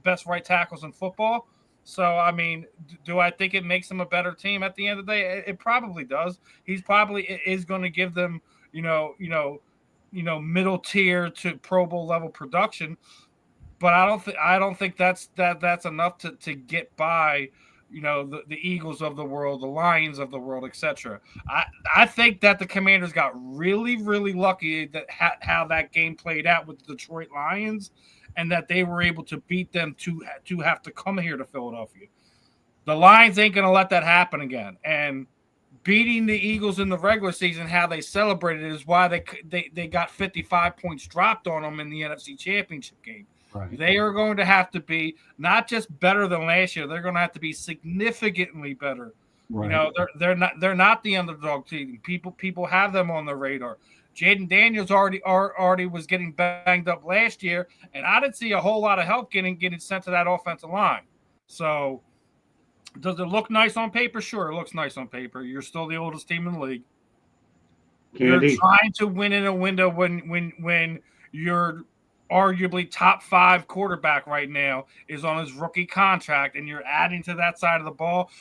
best right tackles in football. So I mean, do I think it makes him a better team at the end of the day? It probably does. He's probably is going to give them middle tier to Pro Bowl level production, but I don't think that's enough to get by. The Eagles of the world, the Lions of the world, etc. I think that the Commanders got really, really lucky that how that game played out with the Detroit Lions, and that they were able to beat them to have to come here to Philadelphia. The Lions ain't going to let that happen again. And beating the Eagles in the regular season, how they celebrated is why they got 55 points dropped on them in the NFC Championship game. Right. They are going to have to be not just better than last year. They're going to have to be significantly better. Right. They're not the underdog team. People have them on their radar. Jaden Daniels already was getting banged up last year, and I didn't see a whole lot of help getting sent to that offensive line. So, does it look nice on paper? Sure, it looks nice on paper. You're still the oldest team in the league. Candy. You're trying to win in a window when you're arguably top 5 quarterback right now is on his rookie contract, and you're adding to that side of the ball.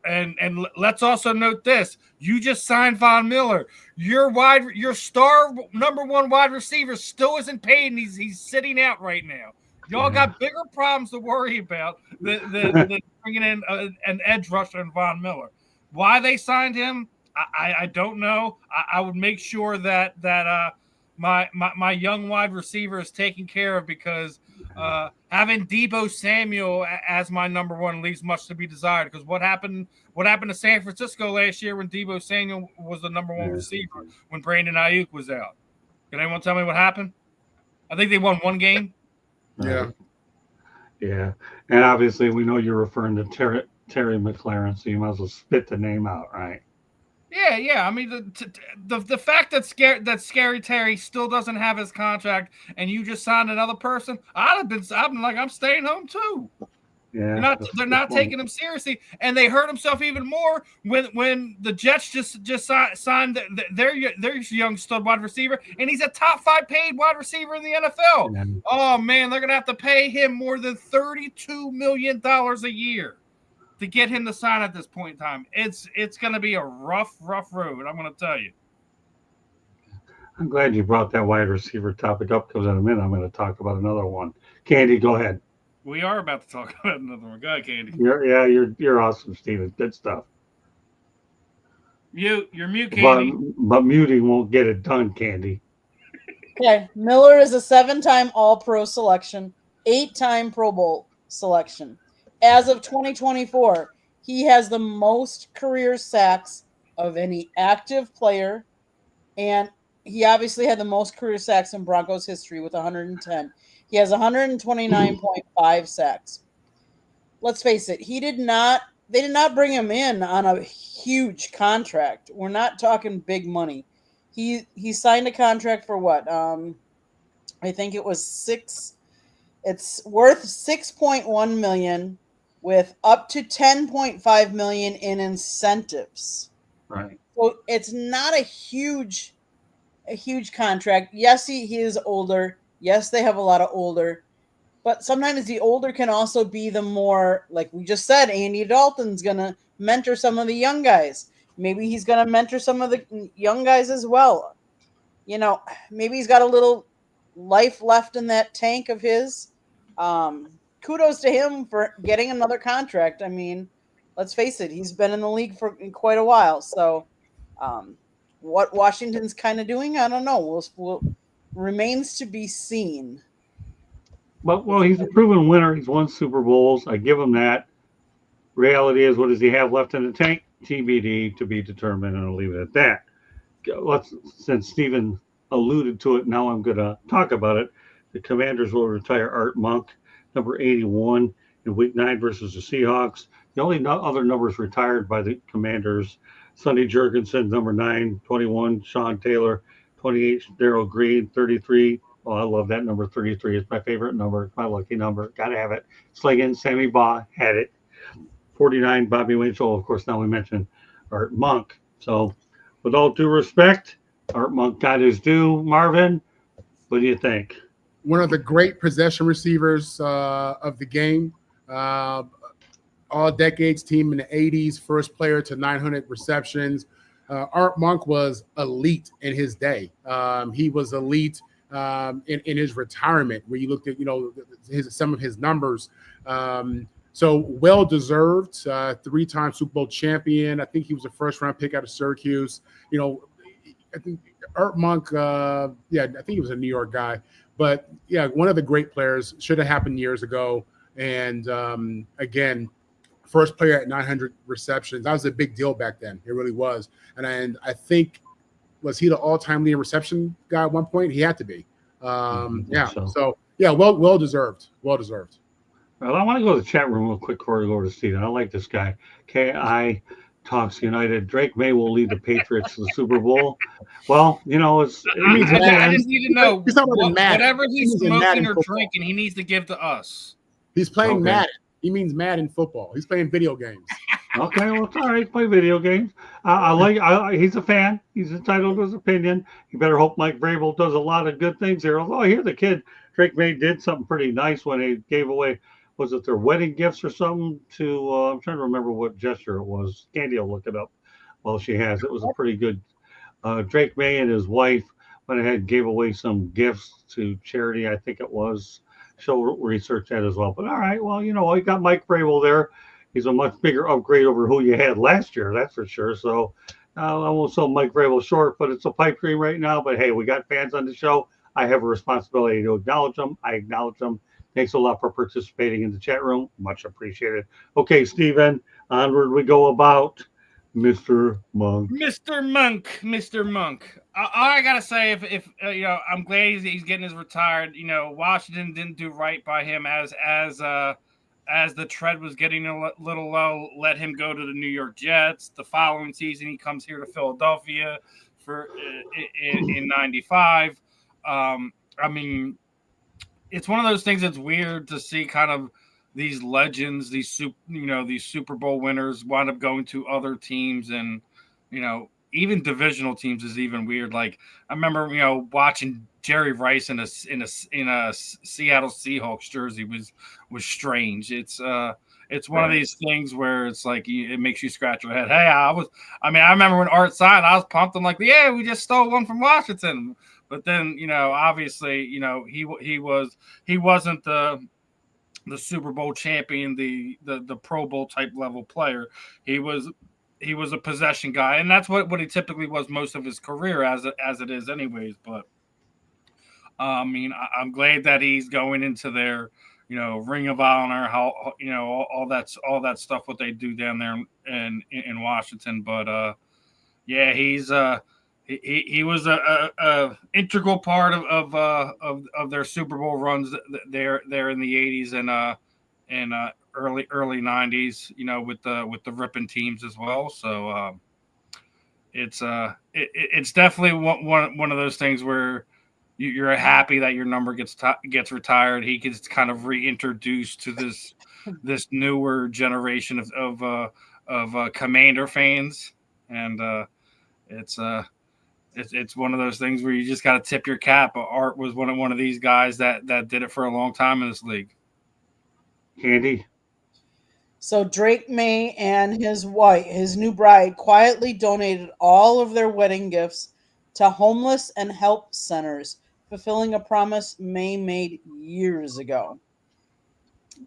And let's also note this: you just signed Von Miller. Your star number 1 wide receiver still isn't paid, and he's sitting out right now. Y'all got bigger problems to worry about than bringing in an edge rusher and Von Miller. Why they signed him, I don't know. I would make sure that my young wide receiver is taken care of because having Deebo Samuel as my number one leaves much to be desired. Because what happened to San Francisco last year when Deebo Samuel was the number one receiver when Brandon Ayuk was out? Can anyone tell me what happened? I think they won one game. Yeah. Yeah. And obviously, we know you're referring to Terry McLaurin, so you might as well spit the name out, right? Yeah. I mean, the fact that Scary Terry still doesn't have his contract, and you just signed another person, I've been like, I'm staying home too. Yeah. They're not taking him seriously, and they hurt himself even more when the Jets just signed their young stud wide receiver, and he's a top 5 paid wide receiver in the NFL. Yeah. Oh man, they're gonna have to pay him more than $32 million a year to get him to sign at this point in time. It's going to be a rough road. I'm going to tell you. I'm glad you brought that wide receiver topic up because in a minute I'm going to talk about another one. Candy, go ahead. We are about to talk about another one. Go ahead, Candy. You're awesome, Steven. Good stuff. You're mute, Candy. But muting won't get it done, Candy. Okay, Miller is a 7-time All-Pro selection, 8-time Pro Bowl selection. As of 2024, he has the most career sacks of any active player, and he obviously had the most career sacks in Broncos history with 110. He has 129.5 sacks. Let's face it, they did not bring him in on a huge contract. We're not talking big money. He signed a contract for what? I think it was it's worth $6.1 million with up to $10.5 million in incentives. Right. So it's not a huge contract. Yes, he is older. Yes, they have a lot of older. But sometimes the older can also be the more, like we just said, Andy Dalton's going to mentor some of the young guys. Maybe he's going to mentor some of the young guys as well. You know, maybe he's got a little life left in that tank of his. Kudos to him for getting another contract. I mean, let's face it, he's been in the league for quite a while. So what Washington's kind of doing, I don't know. We'll remains to be seen. But well, he's a proven winner. He's won Super Bowls. I give him that. Reality is, what does he have left in the tank? TBD, to be determined, and I'll leave it at that. Since Stephen alluded to it, now I'm going to talk about it. The Commanders will retire Art Monk, number 81, in Week 9 versus the Seahawks. The only other numbers retired by the Commanders: Sonny Jurgensen, number 9, 21, Sean Taylor, 28, Darryl Green, 33. Oh, I love that number 33. It's my favorite number. It's my lucky number. Got to have it. Sligan, Sammy Baugh had it. 49, Bobby Winchell. Of course, now we mentioned Art Monk. So, with all due respect, Art Monk got his due. Marvin, what do you think? One of the great possession receivers of the game. All decades team in the 80s, first player to 900 receptions. Art Monk was elite in his day. He was elite in his retirement, where you looked at, some of his numbers. So well-deserved, 3-time Super Bowl champion. I think he was a first-round pick out of Syracuse. I think Art Monk, I think he was a New York guy. But, yeah, one of the great players. Should have happened years ago. And, again, first player at 900 receptions. That was a big deal back then. It really was. And I think, was he the all-time leading reception guy at one point? He had to be. Well deserved. Well deserved. Well, I want to go to the chat room real quick before we go over to Steven. I like this guy. KI Talks United. Drake May will lead the Patriots to the Super Bowl. Well, I just need to know whatever he's smoking or drinking, he needs to give to us. He's playing Madden. He means Madden football. He's playing video games. Okay, well, it's all right. Play video games. He's a fan. He's entitled to his opinion. You better hope Mike Vrabel does a lot of good things here. Although I hear the kid, Drake May, did something pretty nice when he gave away, was it their wedding gifts or something to, I'm trying to remember what gesture it was. Candy will look it up while she has. It was a pretty good, Drake May and his wife went ahead and gave away some gifts to charity, I think it was. She'll research that as well. But all right, well, you got Mike Vrabel there. He's a much bigger upgrade over who you had last year, that's for sure. So I won't sell Mike Vrabel short, but it's a pipe dream right now. But hey, we got fans on the show. I have a responsibility to acknowledge them. I acknowledge them. Thanks a lot for participating in the chat room. Much appreciated. Okay, Steven, onward we go about Mr. Monk. Mr. Monk. All I gotta say, if I'm glad he's getting his retired. Washington didn't do right by him as the tread was getting a little low. Let him go to the New York Jets. The following season, he comes here to Philadelphia for in '95. I mean, it's one of those things that's weird to see kind of these legends, these Super Bowl winners wind up going to other teams, and even divisional teams is even weird. Like I remember watching Jerry Rice in a Seattle Seahawks jersey was strange. It's one of these things where it's like it makes you scratch your head. Hey, I remember when Art signed, I was pumped. I'm like, yeah, we just stole one from Washington. But then, obviously, he wasn't the Super Bowl champion, the Pro Bowl type level player. He was a possession guy, and that's what he typically was most of his career as it is anyways. But I'm glad that he's going into their Ring of Honor, how all that stuff what they do down there in Washington. But yeah, he was a integral part of their Super Bowl runs there in the 80s and early 90s, with the ripping teams as well. So it's definitely one of those things where you're happy that your number gets retired. He gets kind of reintroduced to this newer generation of Commander fans, and it's one of those things where you just got to tip your cap. Art was one of these guys that did it for a long time in this league. Candy. So Drake May and his new bride, quietly donated all of their wedding gifts to homeless and help centers, fulfilling a promise May made years ago.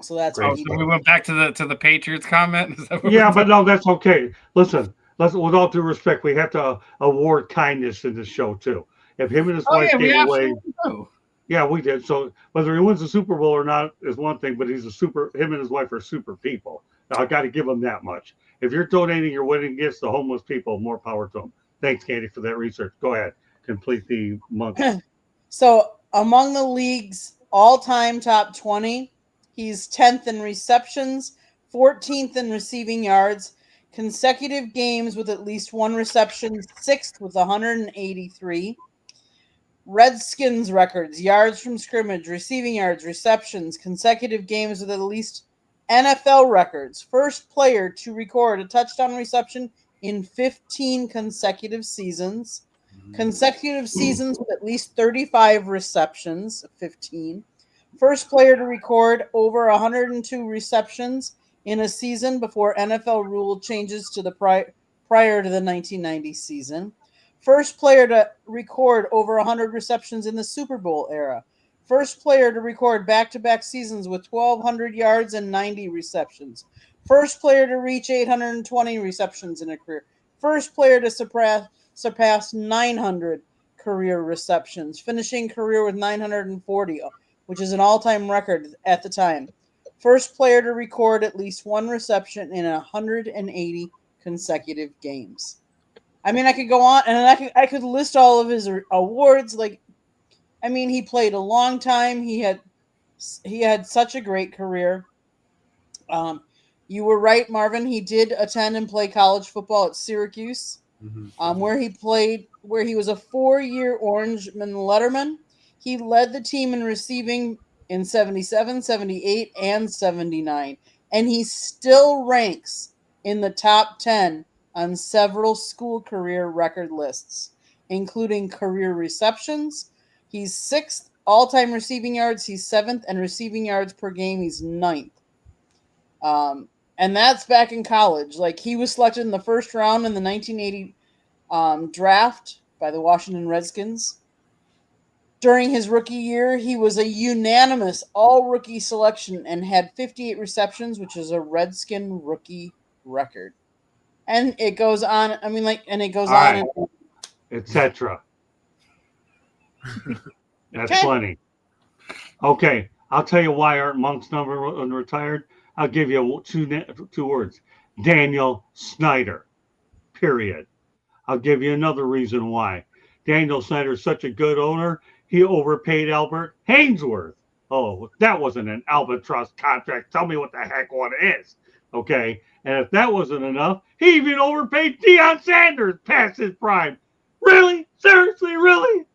So that's Great what he So did. we went back to the Patriots comment. Yeah, but no, that's okay. Listen, with all due respect, we have to award kindness in this show too. If him and his wife we gave away, absolutely do. yeah, we did. So whether he wins the Super Bowl or not is one thing, but him and his wife are super people. I got to give them that much. If you're donating your wedding gifts to homeless people, more power to them. Thanks, Candy, for that research. Go ahead, complete the monk. So among the league's all-time top 20, he's 10th in receptions, 14th in receiving yards, consecutive games with at least one reception, 6th with 183. Redskins records, yards from scrimmage, receiving yards, receptions, consecutive games with at least NFL records. First player to record a touchdown reception in 15 consecutive seasons. Consecutive seasons with at least 35 receptions, 15. First player to record over 102 receptions in a season before NFL rule changes to the prior to the 1990 season. First player to record over 100 receptions in the Super Bowl era. First player to record back-to-back seasons with 1,200 yards and 90 receptions. First player to reach 820 receptions in a career. First player to surpass 900 career receptions, finishing career with 940, which is an all-time record at the time. First player to record at least one reception in 180 consecutive games. I mean, I could go on, and I could list all of his awards. He played a long time. He had such a great career. You were right, Marvin. He did attend and play college football at Syracuse, where he was a 4-year Orangeman Letterman. He led the team in receiving in 77, 78, and 79, and he still ranks in the top 10 on several school career record lists, including career receptions. He's 6th all-time receiving yards. He's 7th, and receiving yards per game, he's 9th. And that's back in college. Like, he was selected in the first round in the 1980 draft by the Washington Redskins. During his rookie year, he was a unanimous all-rookie selection and had 58 receptions, which is a Redskin rookie record. And it goes on. I mean, like, and it goes All on. right. And, Etc. That's Okay. plenty. Okay, I'll tell you why Art Monk's number retired. I'll give you two words: Daniel Snyder. Period. I'll give you another reason why. Daniel Snyder is such a good owner. He overpaid Albert Hainsworth. Oh, that wasn't an albatross contract. Tell me what the heck one is. Okay. And if that wasn't enough, he even overpaid Deion Sanders past his prime. Really? Seriously? Really?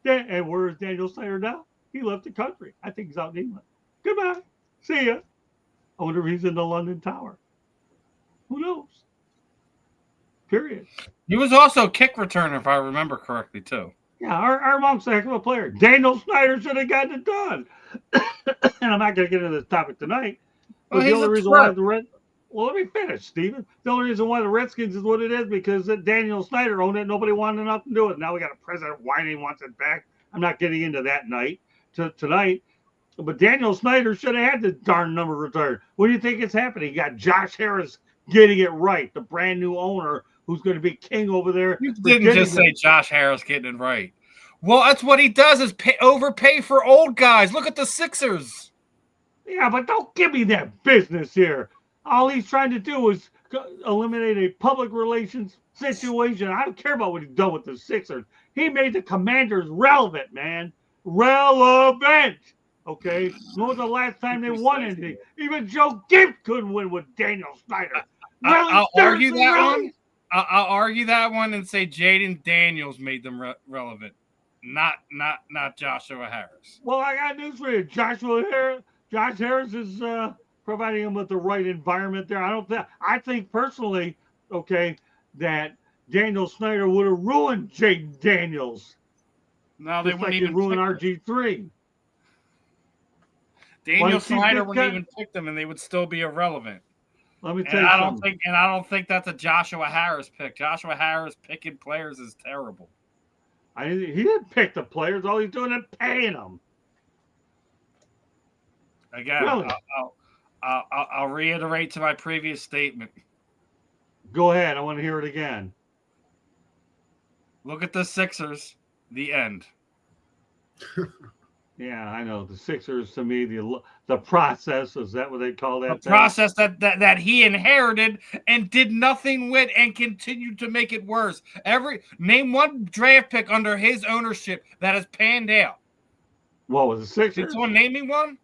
And where is Daniel Snyder now? He left the country. I think he's out in England. Goodbye. See ya. I wonder if he's in the London Tower. Who knows? Period. He was also a kick returner, if I remember correctly, too. Yeah, our Monk's a heck of a player. Daniel Snyder should have gotten it done. And I'm not going to get into this topic tonight. But the only reason why let me finish, Steven. The only reason why the Redskins is what it is because Daniel Snyder owned it. Nobody wanted nothing to do with it. Now we got a president whining wants it back. I'm not getting into that tonight. But Daniel Snyder should have had the darn number retired. What do you think is happening? You got Josh Harris getting it right, the brand new owner who's going to be king over there. You didn't just say Josh Harris getting it right. Well, that's what he does is overpay for old guys. Look at the Sixers. Yeah, but don't give me that business here. All he's trying to do is eliminate a public relations situation. I don't care about what he's done with the Sixers. He made the Commanders relevant, man. Relevant. Okay? When was the last time they won anything? Even Joe Gibbs couldn't win with Daniel Snyder. Really? I'll argue that one. I'll argue that one and say Jaden Daniels made them relevant, not Joshua Harris. Well, I got news for you. Josh Harris is providing him with the right environment there. I think personally, okay, that Daniel Snyder would have ruined Jaden Daniels. No, they wouldn't even ruin RG3. Daniel Snyder wouldn't even pick them, and they would still be irrelevant. Let me tell you something. I don't think that's a Joshua Harris pick. Joshua Harris picking players is terrible. He didn't pick the players. All he's doing is paying them. Again, really? I'll reiterate to my previous statement. Go ahead. I want to hear it again. Look at the Sixers. The end. Yeah, I know. The Sixers, to me, the process, is that what they call that? The process that he inherited and did nothing with and continued to make it worse. Name one draft pick under his ownership that has panned out. What was the Sixers? Did someone name me one?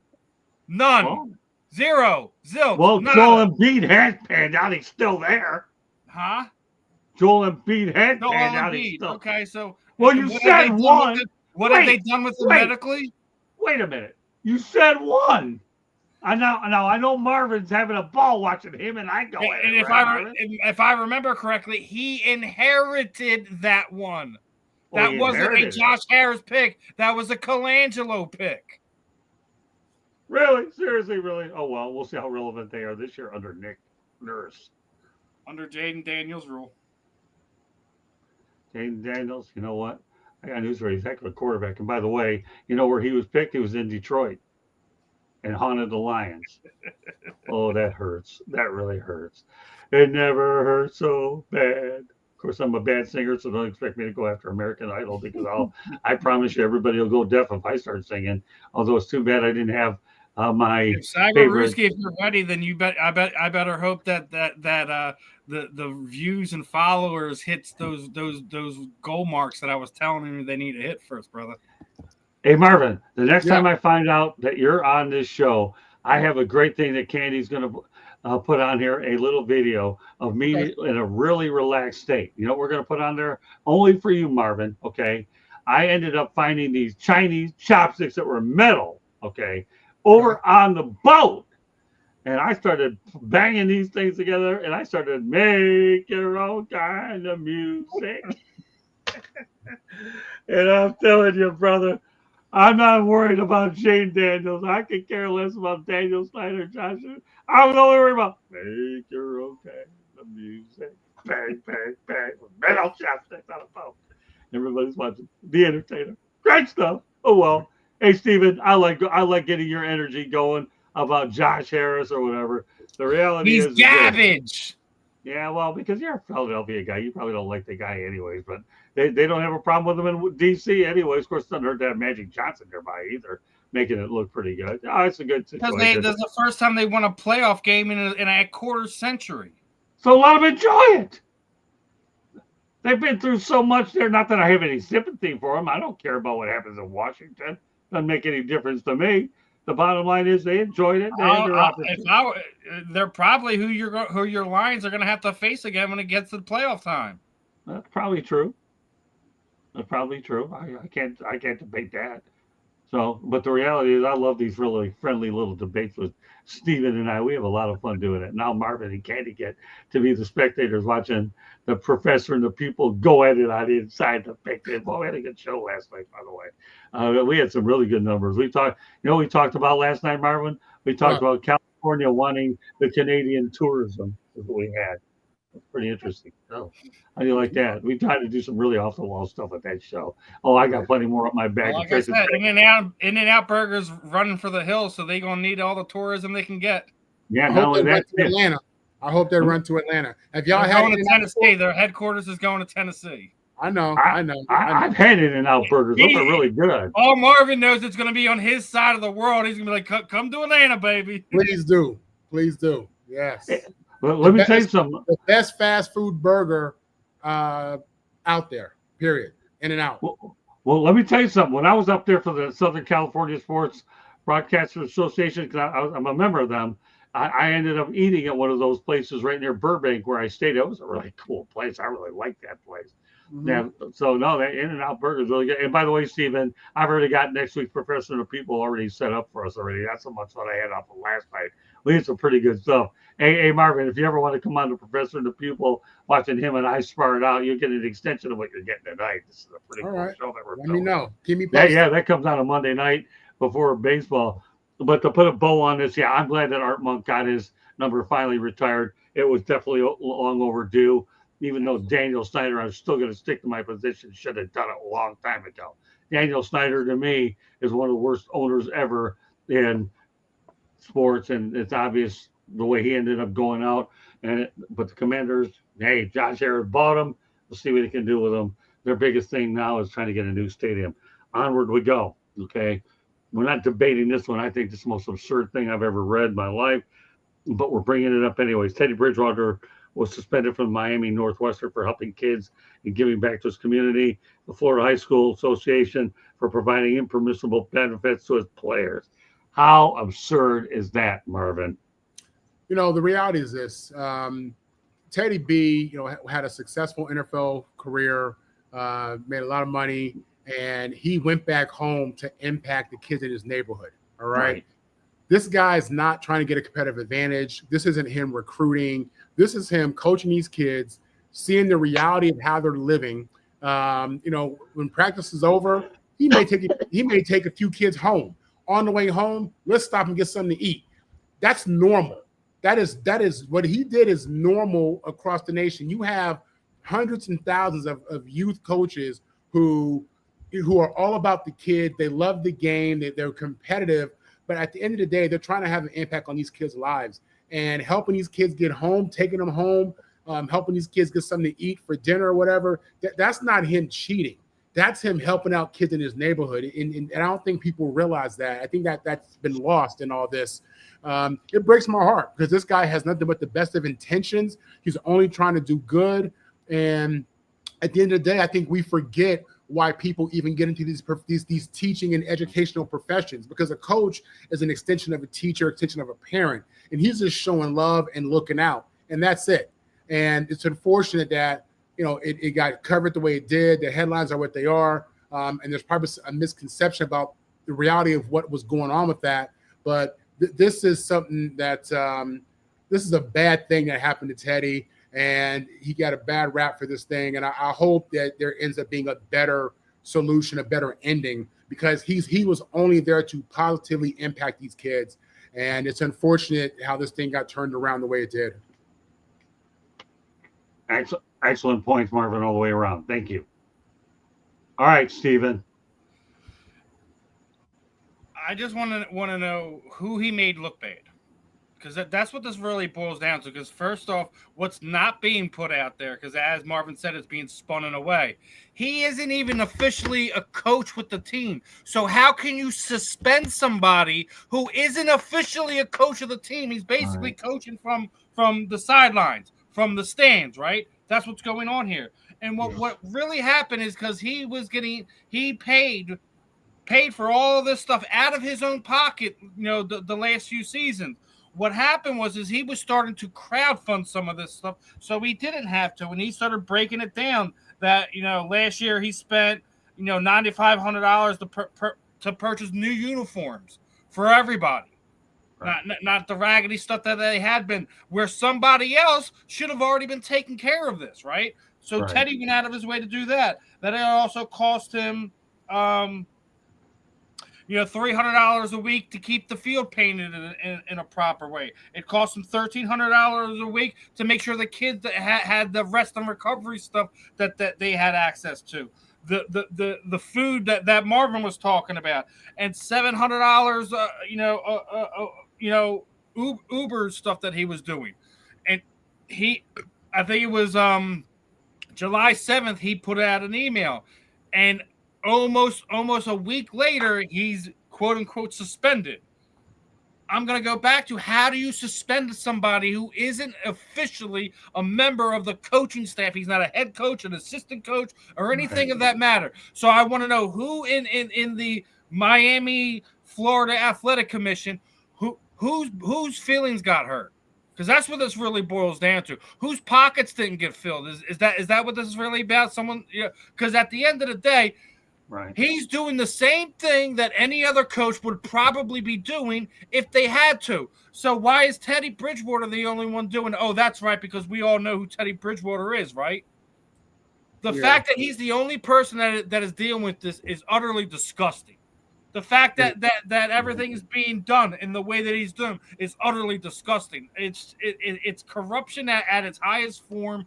None. Well, zero. Zilch. Well, Joel Embiid has panned out. He's still there. Huh? Joel Embiid has panned out. He's still. Okay, so. Well, you said one. What have they done with him medically? Wait a minute. You said one. I know Marvin's having a ball watching him, and I go. And if I remember correctly, he inherited that one. Well, that wasn't a Josh Harris pick. That was a Colangelo pick. Really? Seriously? Really? Oh, well, we'll see how relevant they are this year under Nick Nurse. Under Jaden Daniels' rule. Jaden Daniels, you know what? I got news for you. He's a heck of a quarterback. And by the way, you know where he was picked? He was in Detroit and haunted the Lions. Oh, that hurts. That really hurts. It never hurt so bad. Of course, I'm a bad singer, so don't expect me to go after American Idol because I promise you everybody will go deaf if I start singing. Although it's too bad I didn't have my favorite. If you're ready, then I better hope that the views and followers hits those goal marks that I was telling you they need to hit first, brother. Hey Marvin, the next time I find out that you're on this show, I have a great thing that Candy's going to put on here, a little video of me in a really relaxed state. You know what we're going to put on there? Only for you, Marvin, okay? I ended up finding these Chinese chopsticks that were metal, okay, over on the boat. And I started banging these things together, and I started making your own kind of music. And I'm telling you, brother, I'm not worried about Shane Daniels. I could care less about Daniel Snyder, Joshua. I'm only worried about make your own kind of music. Bang, bang, bang. With metal chopsticks on a boat. Everybody's watching. The Entertainer. Great stuff. Oh, well. Hey, Steven, I like getting your energy going about Josh Harris or whatever. The reality is garbage. Yeah, well, because you're a Philadelphia guy, you probably don't like the guy anyways. But they don't have a problem with him in D.C. anyways. Of course, doesn't hurt to have Magic Johnson nearby either, making it look pretty good. Oh, it's a good Because situation. this is the first time they won a playoff game in a quarter century. So let them enjoy it. They've been through so much there. Not that I have any sympathy for them. I don't care about what happens in Washington. Doesn't make any difference to me. The bottom line is they enjoyed it. They had their opportunity. They're probably who your Lions are going to have to face again when it gets to the playoff time. That's probably true. That's probably true. I can't debate that. So, but the reality is, I love these really friendly little debates with Steven and I. We have a lot of fun doing it. Now, Marvin and Candy get to be the spectators watching the professor and the people go at it on inside the picnic. Well, we had a good show last night, by the way. We had some really good numbers. We talked about last night, Marvin? We talked about California wanting the Canadian tourism, is what we had. It's pretty interesting. So, how do you like that? We tried to do some really off the wall stuff with that show. Oh, I got plenty more up my back. Well, like I said, In-N-Out Burger's running for the hills, so they're gonna need all the tourism they can get. Yeah, not only that, Atlanta. I hope they run to Atlanta. Have y'all had going to Tennessee? Their headquarters is going to Tennessee. I know. I've had In-N-Out burgers. Those are really good. All Marvin knows it's going to be on his side of the world. He's going to be like, "Come to Atlanta, baby." Please do. Yes. Well, let me tell you something. The best fast food burger out there, period. In-N-Out. Well, let me tell you something. When I was up there for the Southern California Sports Broadcasters Association, because I'm a member of them, I ended up eating at one of those places right near Burbank where I stayed. It was a really cool place. I really liked that place. Mm-hmm. Yeah. So, no, that In-N-Out burger is really good. And by the way, Stephen, I've already got next week's Professor and the People already set up for us already. That's so much what I had off of last night. We had some pretty good stuff. Hey, Marvin, if you ever want to come on to Professor and the Pupil, watching him and I spar it out, you'll get an extension of what you're getting tonight. This is a pretty cool show that we're filming. Let me know. Keep me posted. Yeah, that comes on a Monday night before baseball. But to put a bow on this, yeah, I'm glad that Art Monk got his number finally retired. It was definitely long overdue. Even though Daniel Snyder, I'm still going to stick to my position, should have done it a long time ago. Daniel Snyder, to me, is one of the worst owners ever in sports, and it's obvious the way he ended up going out. But the Commanders, hey, Josh Harris bought him. We'll see what he can do with them. Their biggest thing now is trying to get a new stadium. Onward we go, okay? We're not debating this one. I think this is the most absurd thing I've ever read in my life, but we're bringing it up anyways. Teddy Bridgewater was suspended from Miami Northwestern for helping kids and giving back to his community. The Florida High School Association for providing impermissible benefits to its players. How absurd is that, Marvin? You know, the reality is this. Teddy B, had a successful NFL career, made a lot of money, and he went back home to impact the kids in his neighborhood. All right. This guy is not trying to get a competitive advantage. This isn't him recruiting. This is him coaching these kids, seeing the reality of how they're living. When practice is over, he may take a few kids home. On the way home, let's stop and get something to eat. That's normal. That is what he did is normal across the nation. You have hundreds and thousands of youth coaches who are all about the kid. They love the game. They're competitive. But at the end of the day, they're trying to have an impact on these kids' lives and helping these kids get home, taking them home, helping these kids get something to eat for dinner or whatever. That's not him cheating. That's him helping out kids in his neighborhood. And I don't think people realize that. I think that's been lost in all this. It breaks my heart because this guy has nothing but the best of intentions. He's only trying to do good. And at the end of the day, I think we forget why people even get into these teaching and educational professions, because a coach is an extension of a teacher, extension of a parent, and he's just showing love and looking out, and that's it. And it's unfortunate that it got covered the way it did. The headlines are what they are, and there's probably a misconception about the reality of what was going on with that. But this is something that this is a bad thing that happened to Teddy. And he got a bad rap for this thing. And I hope that there ends up being a better solution, a better ending, because he was only there to positively impact these kids. And it's unfortunate how this thing got turned around the way it did. Excellent points, Marvin, all the way around. Thank you. All right, Stephen. I just want to know who he made look bad. because that's what this really boils down to. Because first off, what's not being put out there, because as Marvin said, it's being spun in a way. He isn't even officially a coach with the team. So how can you suspend somebody who isn't officially a coach of the team? He's basically coaching from the sidelines, from the stands, right? That's what's going on here. And what really happened is because he paid for all of this stuff out of his own pocket, the last few seasons. What happened was he was starting to crowdfund some of this stuff, so he didn't have to, and he started breaking it down that, last year he spent, $9,500 to purchase new uniforms for everybody. Right. Not the raggedy stuff that they had been, where somebody else should have already been taking care of this, right? So Teddy went out of his way to do that. That also cost him $300 a week to keep the field painted in a proper way. It cost them $1,300 a week to make sure the kids that had the rest and recovery stuff that they had access to. The food that Marvin was talking about, and $700 Uber stuff that he was doing. And I think it was July 7th, he put out an email, and almost a week later, he's quote unquote suspended. I'm going to go back to, how do you suspend somebody who isn't officially a member of the coaching staff? He's not a head coach, an assistant coach, or anything of that matter. So I want to know who in the Miami, Florida Athletic Commission, whose feelings got hurt? Because that's what this really boils down to. Whose pockets didn't get filled? Is that what this is really about? Someone, because at the end of the day, he's doing the same thing that any other coach would probably be doing if they had to. So why is Teddy Bridgewater the only one doing it? Oh, that's right, because we all know who Teddy Bridgewater is, right? The fact that he's the only person that is dealing with this is utterly disgusting. The fact that everything is being done in the way that he's doing is utterly disgusting. It's corruption at its highest form.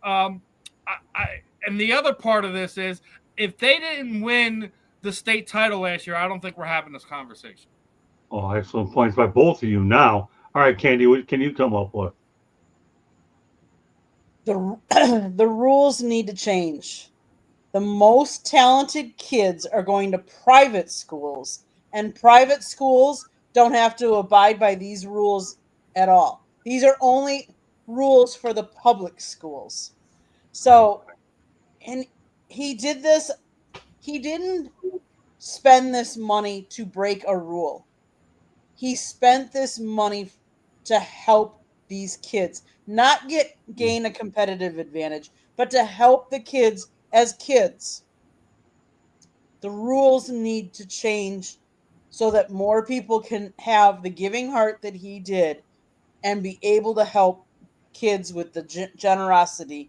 And the other part of this is, if they didn't win the state title last year, I don't think we're having this conversation. Oh, excellent points by both of you. Now, all right, Candy, what can you come up with? The rules need to change. The most talented kids are going to private schools, and private schools don't have to abide by these rules at all. These are only rules for the public schools. So, and he did this. He didn't spend this money to break a rule. He spent this money to help these kids, not gain a competitive advantage, but to help the kids as kids. The rules need to change so that more people can have the giving heart that he did and be able to help kids with the generosity.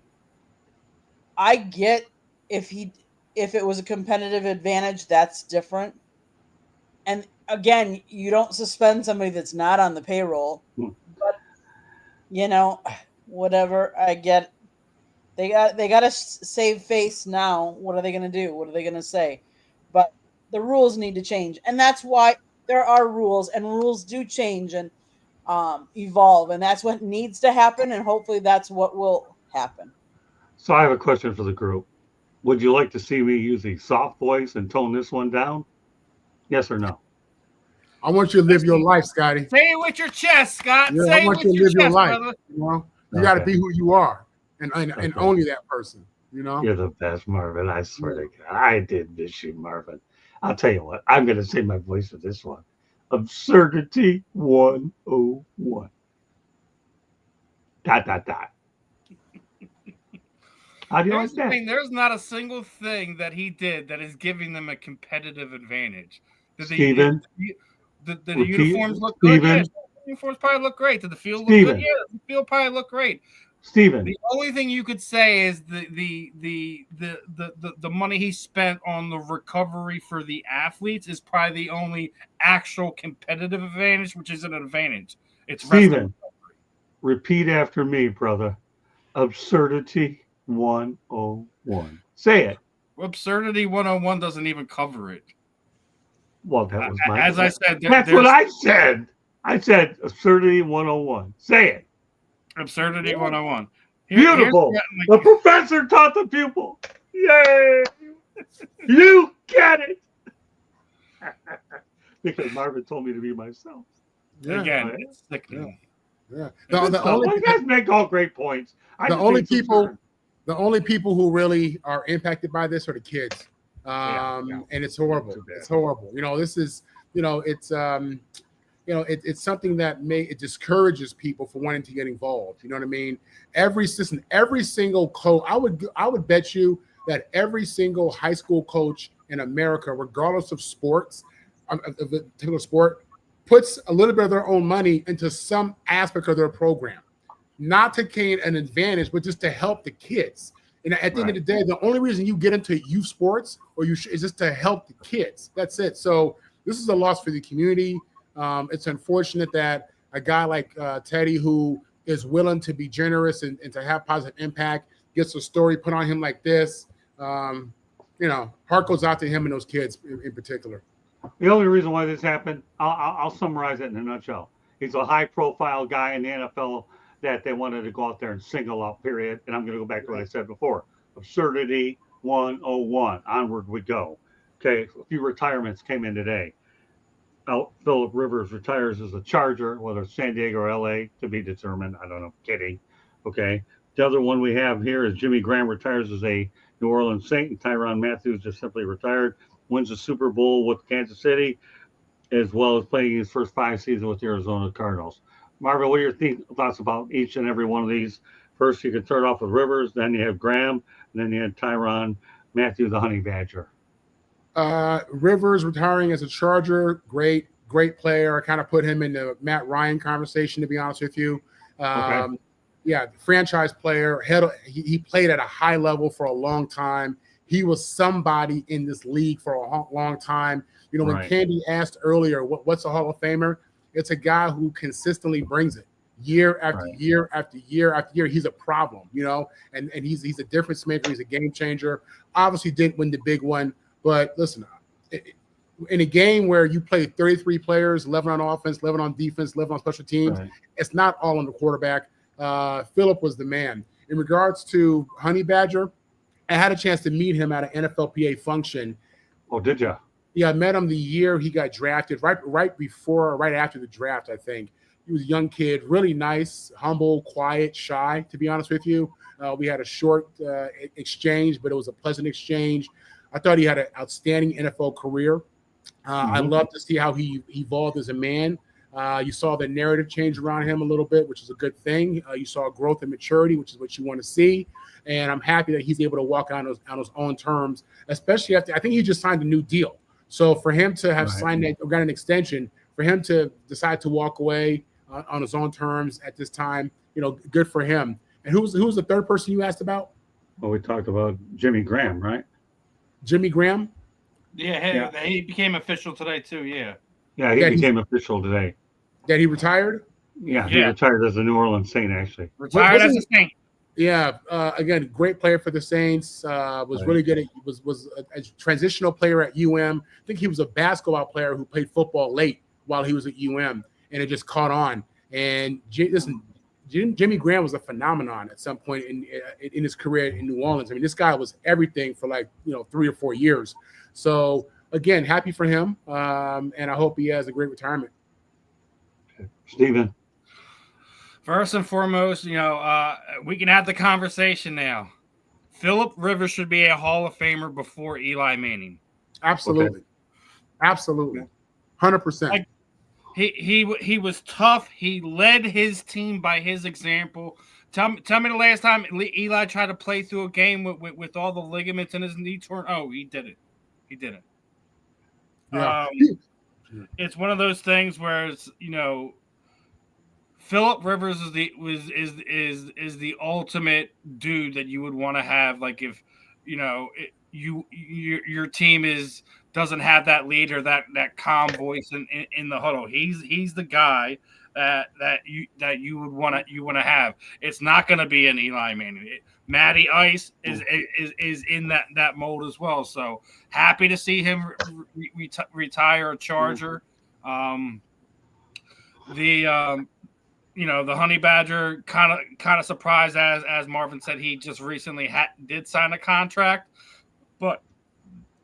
I get if it was a competitive advantage, that's different. And again, you don't suspend somebody that's not on the payroll. But whatever, I get. They got to save face now. What are they going to do? What are they going to say? But the rules need to change, and that's why there are rules, and rules do change and evolve, and that's what needs to happen, and hopefully that's what will happen. So I have a question for the group. Would you like to see me use a soft voice and tone this one down? Yes or no? I want you to live your life, Scotty. Say it with your chest, Scott. Yeah, Say I want it with you to live your chest, life. brother. You got to be who you are, and only that person. You're the best, Marvin. I swear to God, I did miss you, Marvin. I'll tell you what. I'm going to say my voice for this one. Absurdity 101. ... How do you like that? There's not a single thing that he did that is giving them a competitive advantage. Steven? The uniforms look good? Yeah, the uniforms probably look great. Did the field look good? Yeah, the field probably look great. Steven. The only thing you could say is the money he spent on the recovery for the athletes is probably the only actual competitive advantage, which is an advantage. It's Steven, repeat after me, brother. Absurdity 101. Say it. Absurdity 101 doesn't even cover it. Well, that was I said. That's what I said. I said absurdity 101. Say it. Absurdity 101. Beautiful. The professor taught the pupil. Yay! You get it. Because Marvin told me to be myself. Yeah. Again, it's sickening. Yeah. The only you guys make all great points. The only people who really are impacted by this are the kids. And it's horrible. It's horrible. This is, it's something that it discourages people from wanting to get involved. You know what I mean? Every single coach, I would bet you that every single high school coach in America, regardless of sports, of the particular sport, puts a little bit of their own money into some aspect of their program, not to gain an advantage, but just to help the kids. And at the end of the day, the only reason you get into youth sports is just to help the kids. That's it. So this is a loss for the community. It's unfortunate that a guy like Teddy, who is willing to be generous and to have positive impact, gets a story put on him like this. Heart goes out to him and those kids in particular. The only reason why this happened, I'll summarize it in a nutshell. He's a high-profile guy in the NFL that they wanted to go out there and single out, period. And I'm going to go back to what I said before. Absurdity 101. Onward we go. Okay, a few retirements came in today. Philip Rivers retires as a Charger, whether it's San Diego or L.A., to be determined. I don't know. Kidding. Okay. The other one we have here is Jimmy Graham retires as a New Orleans Saint, and Tyrann Mathieu just simply retired. Wins the Super Bowl with Kansas City, as well as playing his first 5 seasons with the Arizona Cardinals. Marvin, what are your thoughts about each and every one of these? First, you can start off with Rivers, then you have Graham, and then you had Tyrann Mathieu, the Honey Badger. Rivers retiring as a Charger, great player. I kind of put him in the Matt Ryan conversation, to be honest with you. Yeah, franchise player. He played at a high level for a long time. He was somebody in this league for a long time. When Candy asked earlier, what's a Hall of Famer? It's a guy who consistently brings it year after year after year after year. He's a problem, and he's a difference maker. He's a game changer. Obviously didn't win the big one, but listen, in a game where you play 33 players, 11 on offense, 11 on defense, 11 on special teams, it's not all on the quarterback. Philip was the man. In regards to Honey Badger, I had a chance to meet him at an NFLPA function. Oh, did you? Yeah, I met him the year he got drafted, right after the draft, I think. He was a young kid, really nice, humble, quiet, shy, to be honest with you. We had a short exchange, but it was a pleasant exchange. I thought he had an outstanding NFL career. I love to see how he evolved as a man. You saw the narrative change around him a little bit, which is a good thing. You saw growth and maturity, which is what you want to see. And I'm happy that he's able to walk on his own terms, especially after I think he just signed a new deal. So for him to have signed that or got an extension, for him to decide to walk away on his own terms at this time, good for him. And who was the third person you asked about? Well, we talked about Jimmy Graham, right? Jimmy Graham? Yeah, he became official today too, yeah. Yeah, he became official today. That he retired? Yeah, he retired as a New Orleans Saint, actually. Retired as a Saint. Yeah, again, great player for the Saints. Was really good. Was a transitional player at UM. I think he was a basketball player who played football late while he was at UM, and it just caught on. And Jimmy Graham was a phenomenon at some point in his career in New Orleans. I mean, this guy was everything for 3 or 4 years. So again, happy for him, and I hope he has a great retirement. Steven. First and foremost, we can have the conversation now. Philip Rivers should be a Hall of Famer before Eli Manning. Absolutely. Okay. Absolutely. 100%. He was tough. He led his team by his example. Tell me the last time Eli tried to play through a game with all the ligaments in his knee torn. Oh, he did it. He did it. Yeah. It's one of those things where it's, Philip Rivers is the ultimate dude that you would want to have. Like if your team doesn't have that leader, that calm voice in the huddle. He's the guy that you would want to have. It's not going to be an Eli Manning. Matty Ice is in that mold as well. So happy to see him retire a Charger. the the Honey Badger kind of surprised, as Marvin said, he just recently did sign a contract, but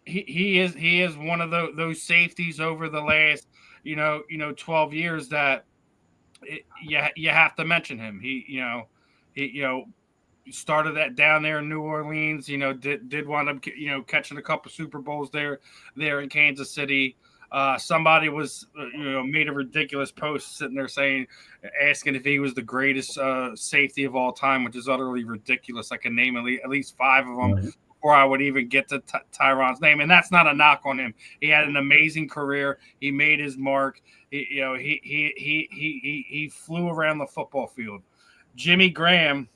he is one of those safeties over the last 12 years that you have to mention him. He started that down there in New Orleans. Did wind up catching a couple Super Bowls there in Kansas City. Somebody was made a ridiculous post sitting there asking if he was the greatest safety of all time, which is utterly ridiculous. I can name at least 5 of them. Right. Before I would even get to Tyron's name, and that's not a knock on him. He had an amazing career. He made his mark. He flew around the football field. Jimmy Graham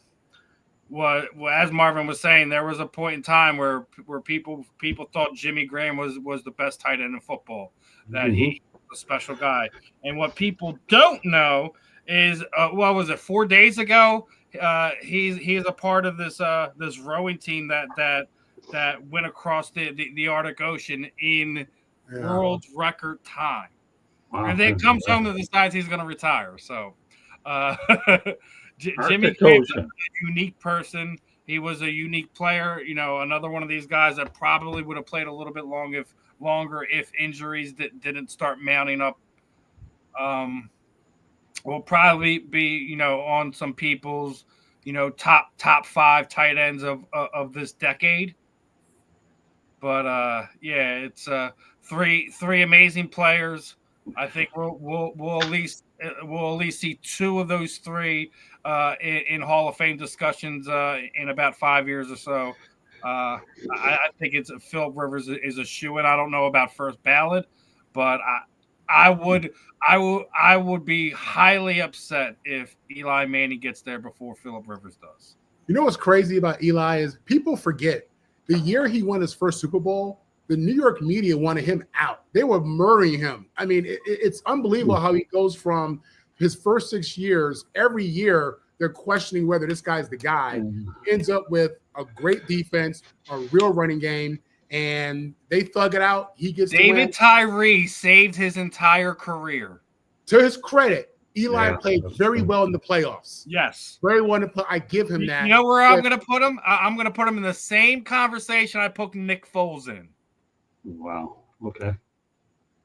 was, as Marvin was saying, there was a point in time where people thought Jimmy Graham was the best tight end in football. That he was a special guy. And what people don't know is, what was it, 4 days ago? He is a part of this rowing team that went across the Arctic Ocean in world record time. Wow. And then comes home and decides he's going to retire. So Jimmy Graham's a unique person. He was a unique player. Another one of these guys that probably would have played a little bit longer if injuries didn't start mounting up. Will probably be on some people's top 5 tight ends of this decade. But it's 3 amazing players. I think we'll at least see 2 of those 3 in Hall of Fame discussions in about 5 years or so. I think it's Philip Rivers is a shoo-in. I don't know about first ballot, but I would be highly upset if Eli Manning gets there before Philip Rivers does. You know what's crazy about Eli is people forget the year he won his first Super Bowl, the New York media wanted him out. They were murdering him. I mean, it's unbelievable how he goes from his first 6 years, every year they're questioning whether this guy's the guy, ends up with a great defense, a real running game, and they thug it out. He gets David Tyree saved his entire career. To his credit, Eli played very well in the playoffs. Yes. Very well in the play. I give him that. You know where I'm going to put him? I'm going to put him in the same conversation I put Nick Foles in. Wow. Okay.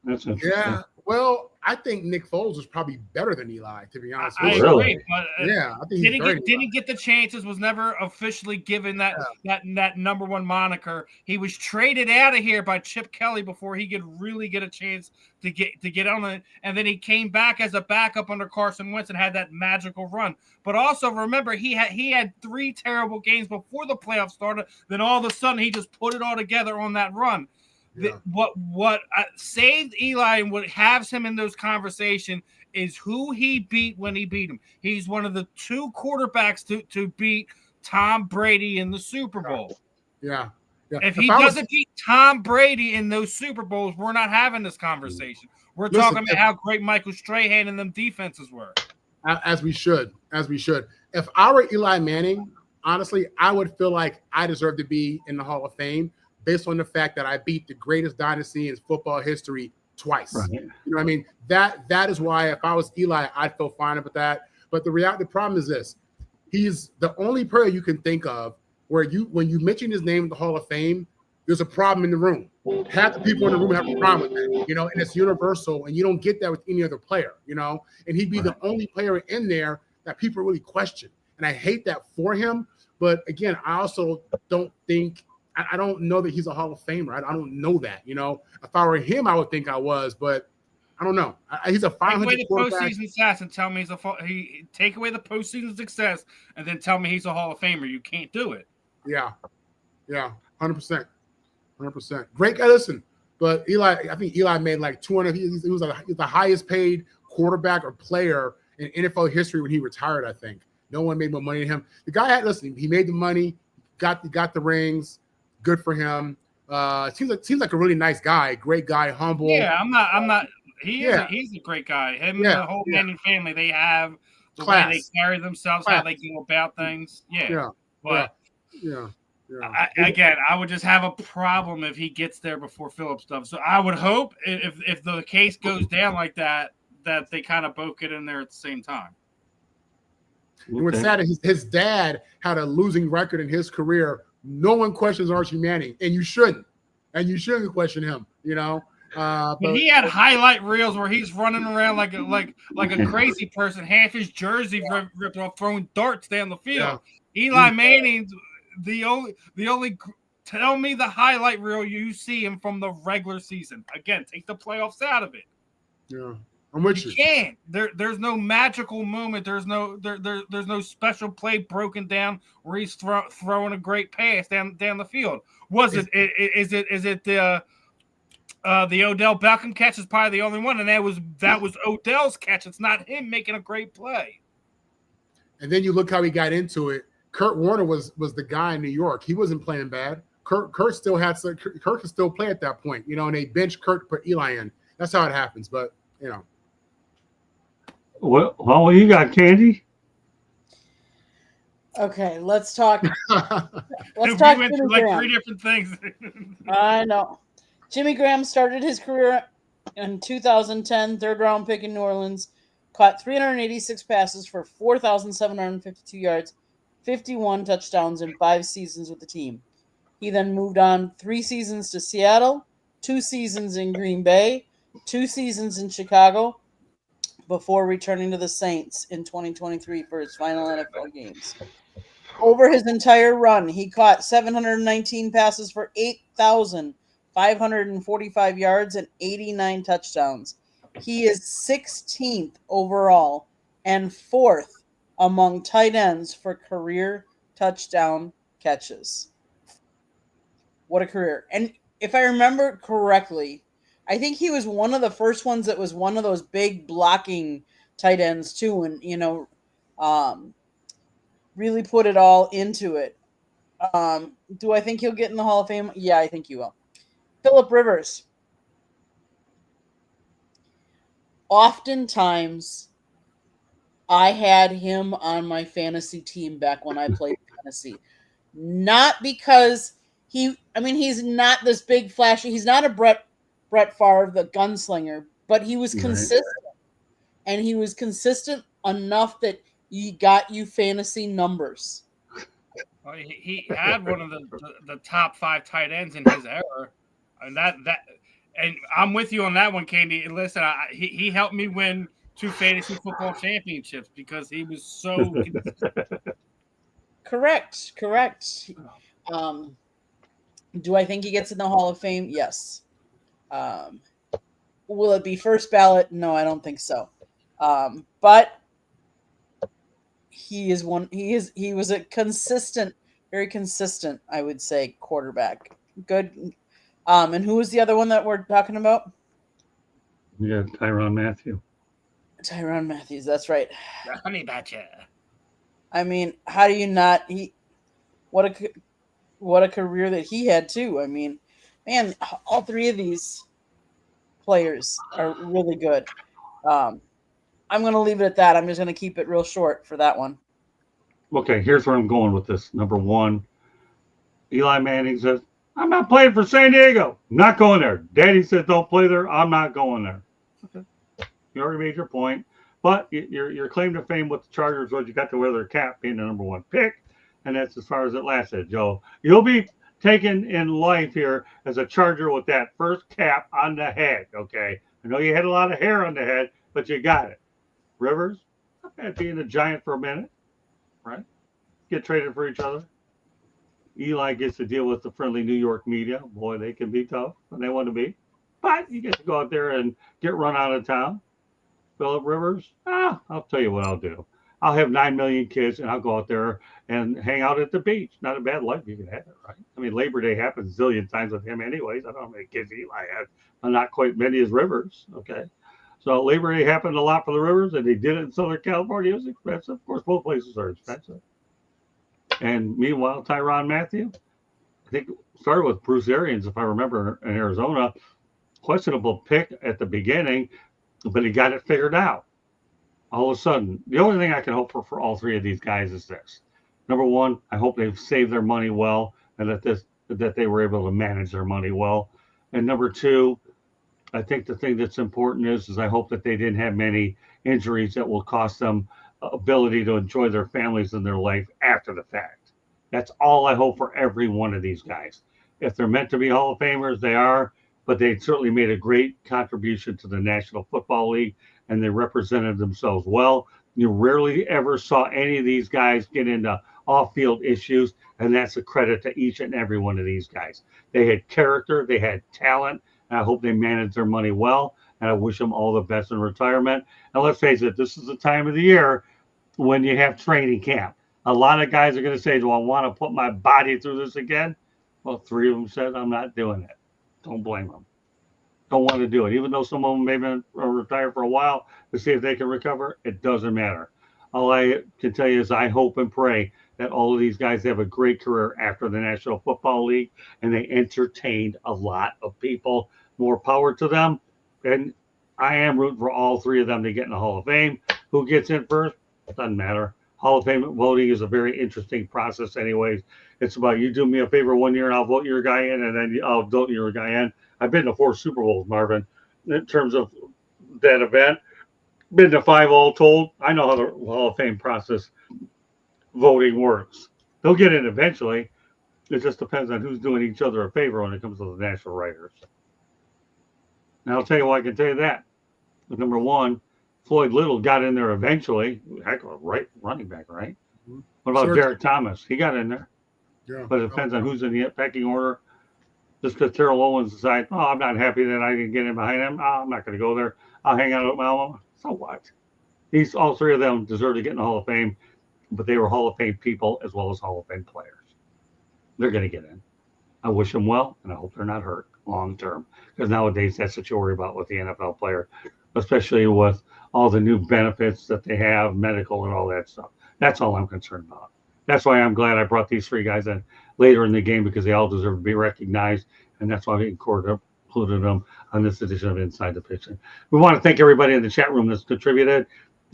That's interesting. Yeah. Well, I think Nick Foles is probably better than Eli, to be honest. I agree, but I think didn't get the chances. Was never officially given that number 1 moniker. He was traded out of here by Chip Kelly before he could really get a chance to get on it. And then he came back as a backup under Carson Wentz and had that magical run. But also remember, he had 3 terrible games before the playoffs started. Then all of a sudden, he just put it all together on that run. Yeah. What saved Eli and what has him in those conversations is who he beat when he beat him. He's one of the 2 quarterbacks to beat Tom Brady in the Super Bowl. Yeah. If he doesn't beat Tom Brady in those Super Bowls, we're not having this conversation. We're talking about how great Michael Strahan and them defenses were. As we should. If I were Eli Manning, honestly, I would feel like I deserve to be in the Hall of Fame, based on the fact that I beat the greatest dynasty in football history twice. Right. You know what I mean? That is why if I was Eli, I'd feel fine with that. But the problem is this. He's the only player you can think of where when you mention his name in the Hall of Fame, there's a problem in the room. Half the people in the room have a problem with that, and it's universal, and you don't get that with any other player, and he'd be the only player in there that people really question. And I hate that for him. But again, I also don't think I don't know that he's a Hall of Famer. I don't know that. If I were him, I would think I was, but I don't know. He's a 500 quarterback. Take away the postseason stats and tell me take away the postseason success and then tell me he's a Hall of Famer. You can't do it. Yeah, 100%. Great guy. Listen, but I think Eli made like 200. He was the highest paid quarterback or player in NFL history when he retired. I think no one made more money than him. The guy he made the money, got the rings. Good for him. Seems like a really nice guy, great guy, humble. Yeah, I'm not. He's a great guy. Him and the whole Manning family, they have the way they carry themselves, how they go about things. Again, I would just have a problem if he gets there before Phillips does. So I would hope if the case goes down like that, that they kind of both get in there at the same time. And what's sad is his dad had a losing record in his career. No one questions Archie Manning, and you shouldn't. And you shouldn't question him, you know. But he had highlight reels where he's running around like a crazy person, half his jersey ripped off, throwing darts down the field. Yeah. Eli Manning's the only. Tell me the highlight reel you see him from the regular season. Again, take the playoffs out of it. Yeah, I'm with you. You can't. There's no magical moment. There's no special play broken down where he's throwing a great pass down the field. Is it the Odell Beckham catch is probably the only one, and that was Odell's catch. It's not him making a great play. And then you look how he got into it. Kurt Warner was the guy in New York. He wasn't playing bad. Kurt could still play at that point, you know, and they benched Kurt to put Eli in. That's how it happens. But you know. Well, you got Candy. Okay, let's talk. We went through like 3 different things. I know. Jimmy Graham started his career in 2010, third-round pick in New Orleans, caught 386 passes for 4,752 yards, 51 touchdowns in 5 seasons with the team. He then moved on 3 seasons to Seattle, 2 seasons in Green Bay, 2 seasons in Chicago, before returning to the Saints in 2023 for his final NFL games. Over his entire run, he caught 719 passes for 8,545 yards and 89 touchdowns. He is 16th overall and 4th among tight ends for career touchdown catches. What a career. And if I remember correctly, I think he was one of the first ones that was one of those big blocking tight ends too, and really put it all into it. Do I think he'll get in the Hall of Fame? Yeah, I think he will. Phillip Rivers. Oftentimes, I had him on my fantasy team back when I played fantasy. Not because he's not this big flashy. He's not a Brett Favre, the gunslinger, but he was consistent. Right. And he was consistent enough that he got you fantasy numbers. Well, he had one of the top 5 tight ends in his era, and and I'm with you on that one, Candy. Listen, he helped me win 2 fantasy football championships because he was so consistent. Correct. Do I think he gets in the Hall of Fame? Yes. Will it be first ballot? No, I don't think so. But he was a consistent, very consistent, I would say, quarterback. Good. And who was the other one that we're talking about? Yeah, Tyrann Mathieu. Tyrann Mathieu, that's right. The honey badger. I mean, how do you not? What a career that he had too. I mean, man, all 3 of these players are really good. I'm going to leave it at that. I'm just going to keep it real short for that one. Okay, here's where I'm going with this. Number 1, Eli Manning says, I'm not playing for San Diego. I'm not going there. Daddy says don't play there. I'm not going there. Okay. You already made your point. But your claim to fame with the Chargers was you got to wear their cap being the number 1 pick. And that's as far as it lasted, Joe. You'll be taken in life here as a Charger with that first cap on the head, okay? I know you had a lot of hair on the head, but you got it. Rivers, not bad being a Giant for a minute, right? Get traded for each other. Eli gets to deal with the friendly New York media. Boy, they can be tough when they want to be. But you get to go out there and get run out of town. Phillip Rivers, I'll tell you what I'll do. I'll have 9 million kids, and I'll go out there and hang out at the beach. Not a bad life you can have it, right? I mean, Labor Day happens a zillion times with him anyways. I don't know how many kids Eli has. Not quite many as Rivers, okay? So Labor Day happened a lot for the Rivers, and they did it in Southern California. It was expensive. Of course, both places are expensive. And meanwhile, Tyrann Mathieu, I think started with Bruce Arians, if I remember, in Arizona. Questionable pick at the beginning, but he got it figured out. All of a sudden, the only thing I can hope for all 3 of these guys is this. Number 1, I hope they've saved their money well and that they were able to manage their money well. And number 2, I think the thing that's important is I hope that they didn't have many injuries that will cost them ability to enjoy their families and their life after the fact. That's all I hope for every one of these guys. If they're meant to be Hall of Famers, they are, but they certainly made a great contribution to the National Football League and they represented themselves well. You rarely ever saw any of these guys get into off field issues, and that's a credit to each and every one of these guys. They had character, they had talent, and I hope they manage their money well. And I wish them all the best in retirement. And let's face it, this is the time of the year when you have training camp. A lot of guys are going to say, do I want to put my body through this again? Well, 3 of them said, I'm not doing it. Don't blame them. Don't want to do it. Even though some of them may have retired for a while to see if they can recover, it doesn't matter. All I can tell you is I hope and pray that all of these guys have a great career after the National Football League and they entertained a lot of people. More power to them. And I am rooting for all 3 of them to get in the Hall of Fame. Who gets in first? Doesn't matter. Hall of Fame voting is a very interesting process anyways. It's about you do me a favor one year and I'll vote your guy in and then I'll vote your guy in. I've been to 4 Super Bowls, Marvin, in terms of that event. Been to 5 all told. I know how the Hall of Fame process voting works. They'll get in eventually. It just depends on who's doing each other a favor when it comes to the national writers. Now, I'll tell you why I can tell you that. Number one, Floyd Little got in there eventually. Heck of a right running back, right? Mm-hmm. What about Derek Thomas? He got in there. Yeah. But it depends on who's in the pecking order. Just because Terrell Owens decides, oh, I'm not happy that I can get in behind him. Oh, I'm not going to go there. I'll hang out with my mama. So what? All 3 of them deserve to get in the Hall of Fame, but they were Hall of Fame people as well as Hall of Fame players. They're going to get in. I wish them well, and I hope they're not hurt long term. Because nowadays, that's what you worry about with the NFL player, especially with all the new benefits that they have, medical and all that stuff. That's all I'm concerned about. That's why I'm glad I brought these 3 guys in later in the game because they all deserve to be recognized, and that's why we included them on this edition of Inside the Pitch. We want to thank everybody in the chat room that's contributed.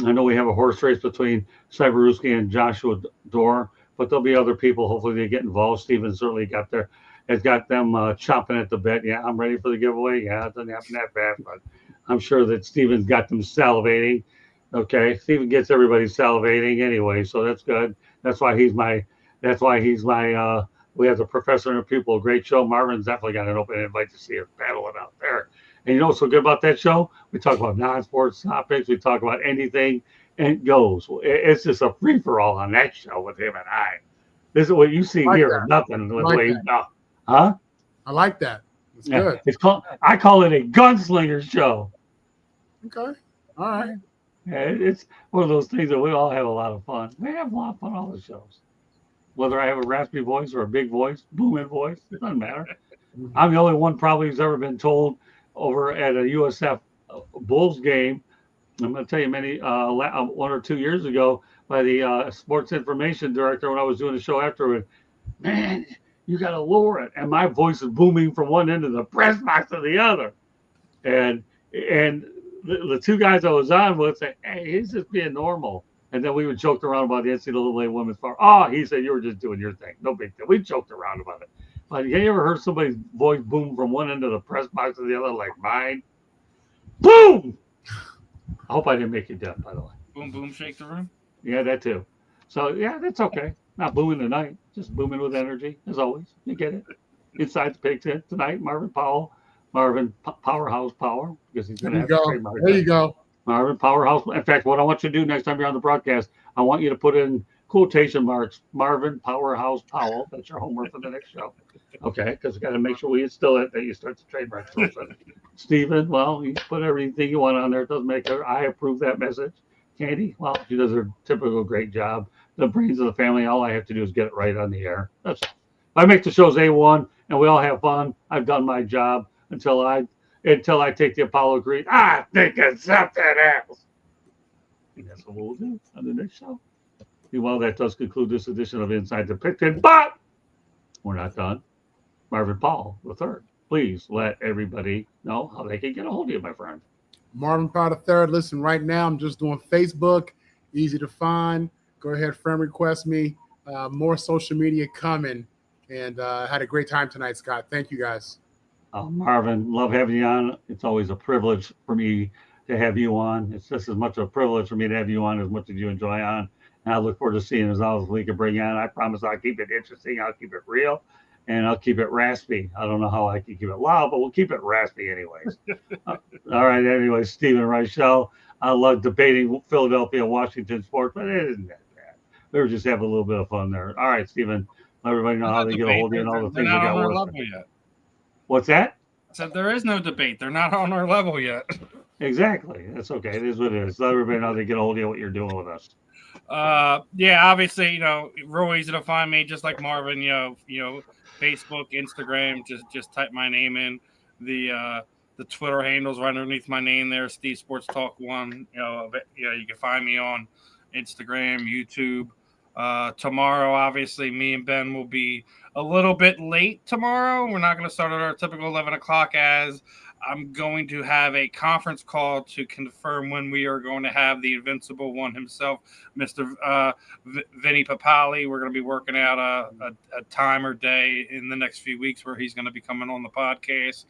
I know we have a horse race between Cyberuski and Joshua Dorr, but there'll be other people. Hopefully they get involved. Steven certainly has got them chomping at the bit. Yeah, I'm ready for the giveaway. Yeah, it doesn't happen that fast, but I'm sure that Steven's got them salivating. Okay, Steven gets everybody salivating anyway, so that's good. That's why he's my we have the professor and the pupil, great show. Marvin's definitely got an open invite to see us battling out there. And you know what's so good about that show? We talk about non-sports topics. We talk about anything and it goes. It's just a free-for-all on that show with him and I. This is what you see like here. Nothing. Huh? I like that. It's good. I call it a gunslinger show. Okay. All right. Yeah, it's one of those things that we all have a lot of fun. We have a lot of fun on all the shows. Whether I have a raspy voice or a big voice, booming voice, it doesn't matter. I'm the only one probably who's ever been told over at a USF Bulls game. I'm going to tell you many 1 or 2 years ago by the sports information director when I was doing the show afterward. Man, you got to lower it, and my voice is booming from one end of the press box to the other. And the 2 guys I was on with said, "Hey, he's just being normal." And then we would joke around about the NCAA women's power. Oh, he said, you were just doing your thing. No big deal. We joked around about it. But have you ever heard somebody's voice boom from one end of the press box to the other like mine? Boom! I hope I didn't make you deaf, by the way. Boom, boom, shake the room? Yeah, that too. So, yeah, that's okay. Not booming tonight. Just booming with energy, as always. You get it. Inside the Pig Tent tonight, Marvin Powerhouse Power. Because he's going to have to trademark that. There you go. Marvin Powerhouse. In fact, what I want you to do next time you're on the broadcast, I want you to put in quotation marks, Marvin Powerhouse Powell. That's your homework for the next show. Okay, because we got to make sure we instill it that you start the trademark process. Stephen, well, you put everything you want on there. It doesn't make her. I approve that message. Candy, well, she does her typical great job. The brains of the family, all I have to do is get it right on the air. That's all. If I make the shows A1 and we all have fun, I've done my job until I take the Apollo Creed. I think it's something else. And that's what we'll do on the next show. Well, that does conclude this edition of Inside the Picton, but we're not done. Marvin Powell III, please let everybody know how they can get a hold of you, my friend. Marvin Powell III, listen, right now I'm just doing Facebook, easy to find. Go ahead, friend request me. More social media coming. And had a great time tonight, Scott. Thank you, guys. Marvin, love having you on. It's always a privilege for me to have you on. It's just as much a privilege for me to have you on as much as you enjoy on. And I look forward to seeing as all as we can bring you on. I promise I'll keep it interesting. I'll keep it real, and I'll keep it raspy. I don't know how I can keep it loud, but we'll keep it raspy anyways. All right. Anyway, Stephen Reichel. I love debating Philadelphia, Washington sports, but it isn't that bad. We were just having a little bit of fun there. All right, Stephen. Let everybody know There's how no they get a debate. hold of you and all the They're things they not on got our working. level yet. What's that? I said there is no debate. They're not on our level yet. Exactly. That's okay. It is what it is. Let everybody know they get a hold of you what you're doing with us. Yeah, obviously, real easy to find me, just like Marvin. Facebook, Instagram. Just type my name in. The Twitter handle's right underneath my name there. Steve Sports Talk 1. You can find me on Instagram, YouTube. Tomorrow, obviously, me and Ben will be a little bit late tomorrow. We're not going to start at our typical 11 o'clock as I'm going to have a conference call to confirm when we are going to have the Invincible One himself, Mr. Vinny Papali. We're going to be working out a time or day in the next few weeks where he's going to be coming on the podcast.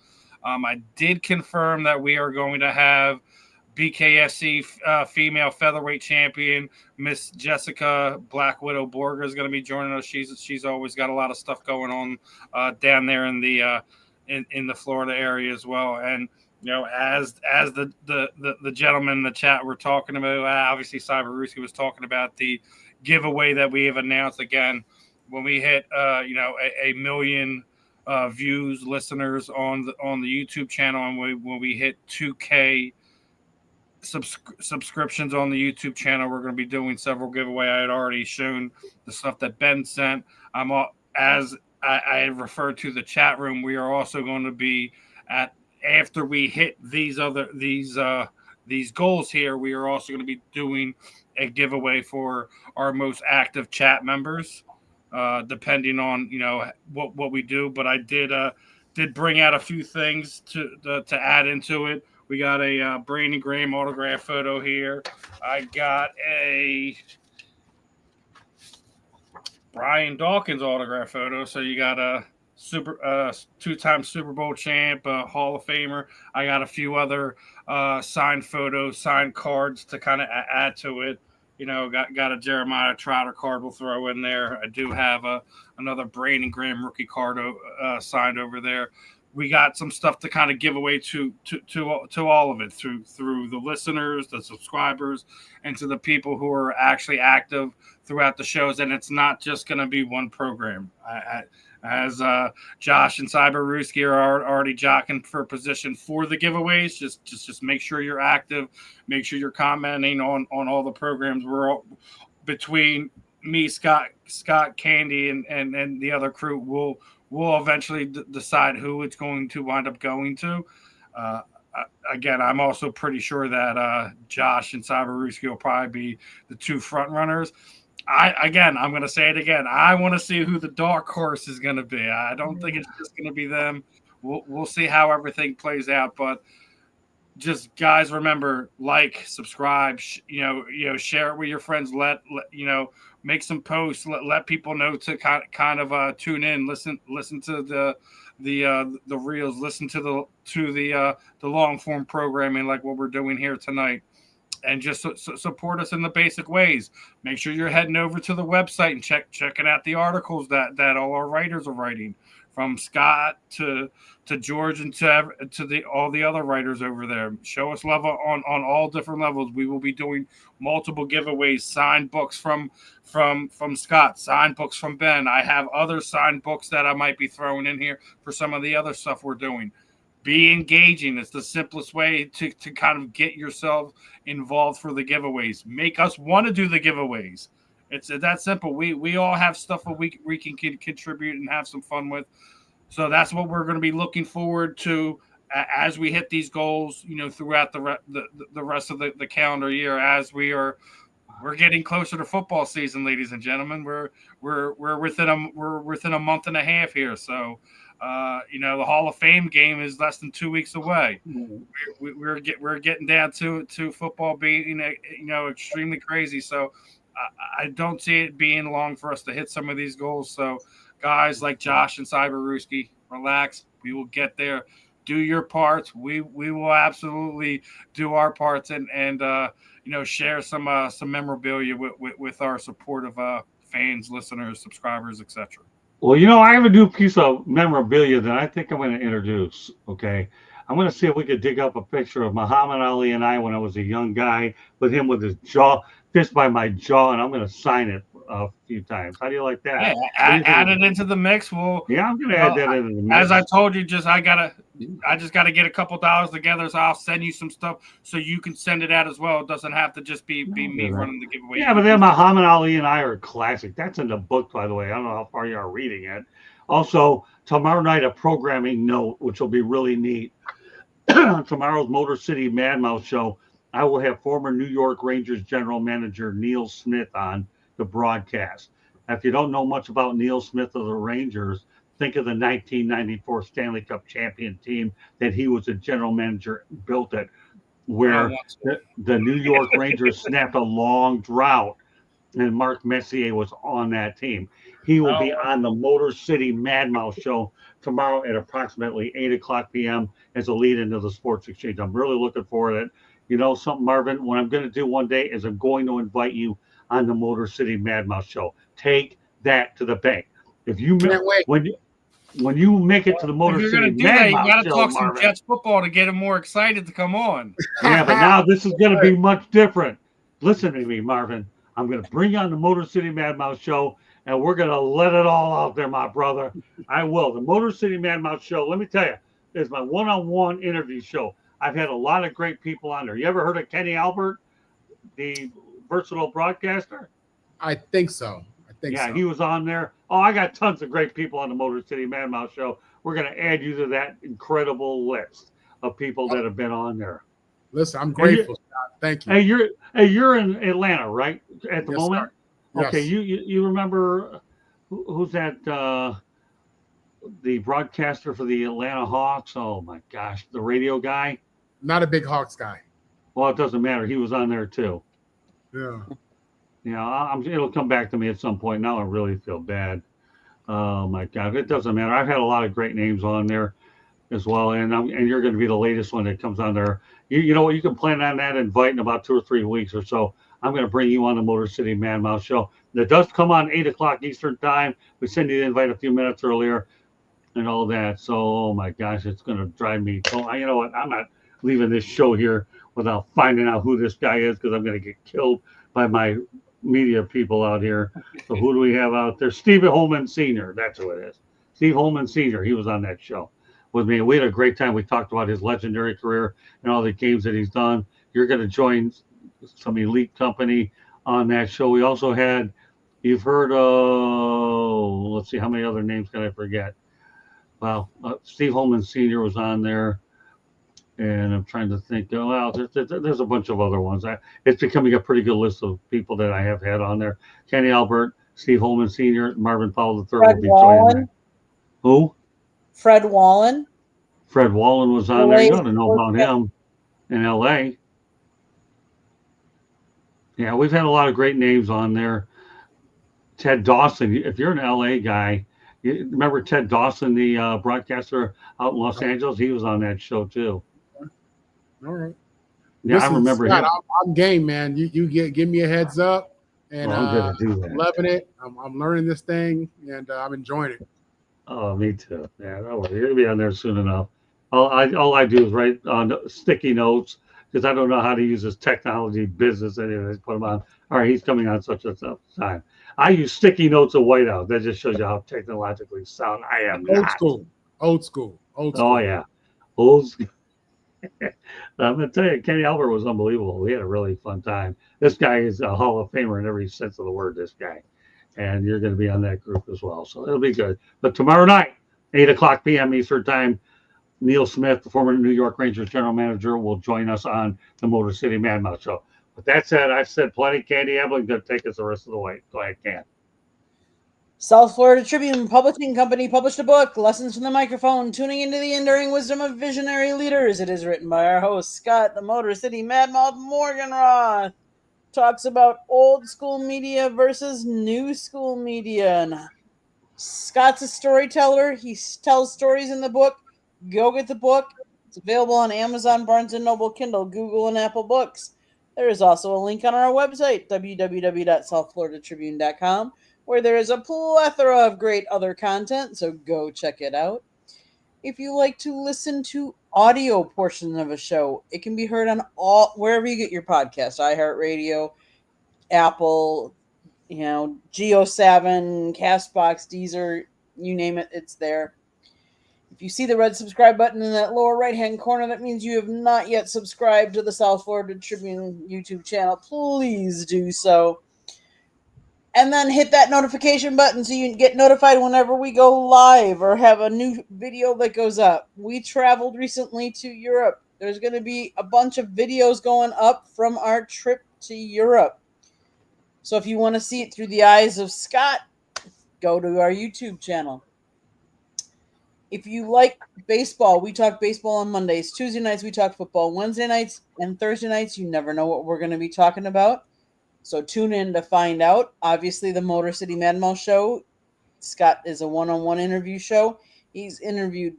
I did confirm that we are going to have BKFC female featherweight champion Miss Jessica Black Widow Borger is going to be joining us. She's always got a lot of stuff going on down there in the Florida area as well. And as the gentleman in the chat were talking about, obviously Cyber was talking about the giveaway that we have announced. Again, when we hit a million views, listeners on the YouTube channel, and when we hit 2K subscriptions on the YouTube channel, we're going to be doing several giveaway. I had already shown the stuff that Ben sent. As I referred to the chat room, we are also going to be after we hit these goals here, we are also going to be doing a giveaway for our most active chat members, depending on what we do. But I did bring out a few things to add into it. We got a Brandon Graham autograph photo here. I got a Brian Dawkins autograph photo. So you got a two-time Super Bowl champ, Hall of Famer. I got a few other signed photos, signed cards to kind of add to it. Got a Jeremiah Trotter card we'll throw in there. I do have another Brandon Graham rookie card signed over there. We got some stuff to kind of give away to all of it through the listeners, the subscribers, and to the people who are actually active throughout the shows. And it's not just going to be one program. As Josh and Cyber Ruski are already jockeying for position for the giveaways, just make sure you're active. Make sure you're commenting on all the programs. We're all, between me, Scott, Candy, and the other crew, we'll eventually decide who it's going to wind up going to. Again, I'm also pretty sure that Josh and Cyberuski will probably be the two front runners. I'm going to say it again. I want to see who the dark horse is going to be. I don't think it's just going to be them. We'll see how everything plays out. But just guys, remember, like, subscribe, share it with your friends. Let make some posts. Let people know to kind of tune in, listen to the reels, listen to the long form programming like what we're doing here tonight, and just support us in the basic ways. Make sure you're heading over to the website and checking out the articles that all our writers are writing, from Scott to George and to all the other writers over there. Show us love on all different levels. We will be doing multiple giveaways, signed books from Scott, signed books from Ben. I have other signed books that I might be throwing in here for some of the other stuff we're doing. Be engaging. It's the simplest way to kind of get yourself involved for the giveaways. Make us want to do the giveaways. It's that simple. We all have stuff that we can contribute and have some fun with. So that's what we're going to be looking forward to as we hit these goals, throughout the rest of the calendar year, as we're getting closer to football season, ladies and gentlemen. We're within a month and a half here. So, the Hall of Fame game is less than 2 weeks away. We're getting down to football being extremely crazy. So I don't see it being long for us to hit some of these goals. So guys like Josh and Cyberuski, relax. We will get there. Do your parts. We will absolutely do our parts and share some memorabilia with our supportive fans, listeners, subscribers, etc. Well, I have a new piece of memorabilia that I think I'm going to introduce. Okay. I'm going to see if we could dig up a picture of Muhammad Ali and I when I was a young guy with him with his jaw, fist by my jaw, and I'm going to sign it a few times. How do you like that? Yeah, What do you think add of it that? into the mix. Yeah, I'm going to add that into the mix. As I told you, I just gotta get a couple dollars together, so I'll send you some stuff so you can send it out as well. It doesn't have to just be me running the giveaway. Yeah, but then Muhammad Ali and I are a classic. That's in the book, by the way. I don't know how far you are reading it. Also, tomorrow night, a programming note, which will be really neat. Tomorrow's Motor City Mad Mouth show, I will have former New York Rangers general manager Neil Smith on the broadcast. Now, if you don't know much about Neil Smith of the Rangers, think of the 1994 Stanley Cup champion team that he was a general manager, built it, where the New York Rangers snapped a long drought, and Mark Messier was on that team. He will be on the Motor City Mad Mouth show tomorrow at approximately 8 o'clock p.m. as a lead into the Sports Exchange. I'm really looking forward to it. You know something, Marvin? What I'm going to do one day is I'm going to invite you on the Motor City Mad Mouth show. Take that to the bank. If you when you make it to the Motor City Mad Mouth show, you got to talk some Jets football to get them more excited to come on. Yeah, but now this is going to be much different. Listen to me, Marvin. I'm going to bring you on the Motor City Mad Mouth show, and we're going to let it all out there, my brother. I will. The Motor City Mad Mouth show, let me tell you, is my one-on-one interview show. I've had a lot of great people on there. You ever heard of Kenny Albert, the versatile broadcaster? I think so. Yeah, he was on there. Oh, I got tons of great people on the Motor City Mad Mouth show. We're going to add you to that incredible list of people that have been on there. Listen, I'm grateful, Scott. Thank you. Hey, you're in Atlanta, right? At the moment? Yes. Okay, you remember who's that the broadcaster for the Atlanta Hawks? Oh my gosh, the radio guy? Not a big Hawks guy. Well, it doesn't matter. He was on there too. Yeah. Yeah, it'll come back to me at some point. Now I really feel bad. Oh my God, it doesn't matter. I've had a lot of great names on there as well, and you're going to be the latest one that comes on there. You know what? You can plan on that invite in about 2 or 3 weeks or so. I'm going to bring you on the Motor City Mad Mouth show. That does come on 8 o'clock Eastern time. We send you the invite a few minutes earlier and all that. So, oh my gosh, it's going to drive me. Oh, you know what? I'm not leaving this show here without finding out who this guy is, because I'm going to get killed by my media people out here. So who do we have out there? Steve Holman Sr. That's who it is. Steve Holman Sr. He was on that show with me. We had a great time. We talked about his legendary career and all the games that he's done. You're going to join some elite company on that show. We also had, you've heard of, let's see, how many other names can I forget? Well, Steve Holman Sr. was on there. And I'm trying to think. Oh, well, there's a bunch of other ones. It's becoming a pretty good list of people that I have had on there. Kenny Albert, Steve Holman Sr., Marvin Powell III will be joining there. Who? Fred Wallen. Fred Wallen was on there. You ought to know about him in L.A. Yeah, we've had a lot of great names on there. Ted Dawson. If you're an L.A. guy, you remember Ted Dawson, the broadcaster out in Los Angeles? He was on that show too. All right. Yeah, listen, I remember Scott, him. I'm game, man. You give me a heads up, and I'm gonna do that. I'm loving it. I'm learning this thing, and I'm enjoying it. Oh, me too. Yeah, don't worry. You'll be on there soon enough. All I do is write on sticky notes, because I don't know how to use this technology business. Anyways, put them on. All right, he's coming on such a time. I use sticky notes of whiteout. That just shows you how technologically sound I am. Old school. Oh yeah, old school. I'm gonna tell you, Kenny Albert was unbelievable. We had a really fun time. This guy is a Hall of Famer in every sense of the word. This guy, and you're going to be on that group as well, so it'll be good. But tomorrow night, 8 o'clock p.m. Eastern time, Neil Smith, the former New York Rangers general manager, will join us on the Motor City Mad Mouth show. With that said, I've said plenty. Candy Ebling going to take us the rest of the way. Go ahead, Can. South Florida Tribune Publishing Company published a book, Lessons from the Microphone, Tuning into the Enduring Wisdom of Visionary Leaders. It is written by our host, Scott, the Motor City Madmouth Morganroth. Talks about old school media versus new school media and Scott's a storyteller. He tells stories in the book. Go get the book. It's available on Amazon, Barnes & Noble, Kindle, Google, and Apple Books. There is also a link on our website, www.southfloridatribune.com, where there is a plethora of great other content, so go check it out. If you like to listen to audio portions of a show, it can be heard on wherever you get your podcast, iHeartRadio, Apple, Geo7, Castbox, Deezer, you name it, it's there. If you see the red subscribe button in that lower right-hand corner, that means you have not yet subscribed to the South Florida Tribune YouTube channel. Please do so. And then hit that notification button so you can get notified whenever we go live or have a new video that goes up. We traveled recently to Europe. There's going to be a bunch of videos going up from our trip to Europe. So if you want to see it through the eyes of Scott, go to our YouTube channel. If you like baseball, we talk baseball on Mondays. Tuesday nights, we talk football. Wednesday nights and Thursday nights, you never know what we're going to be talking about. So tune in to find out. Obviously, the Motor City Mad Mouse show, Scott is a one-on-one interview show. He's interviewed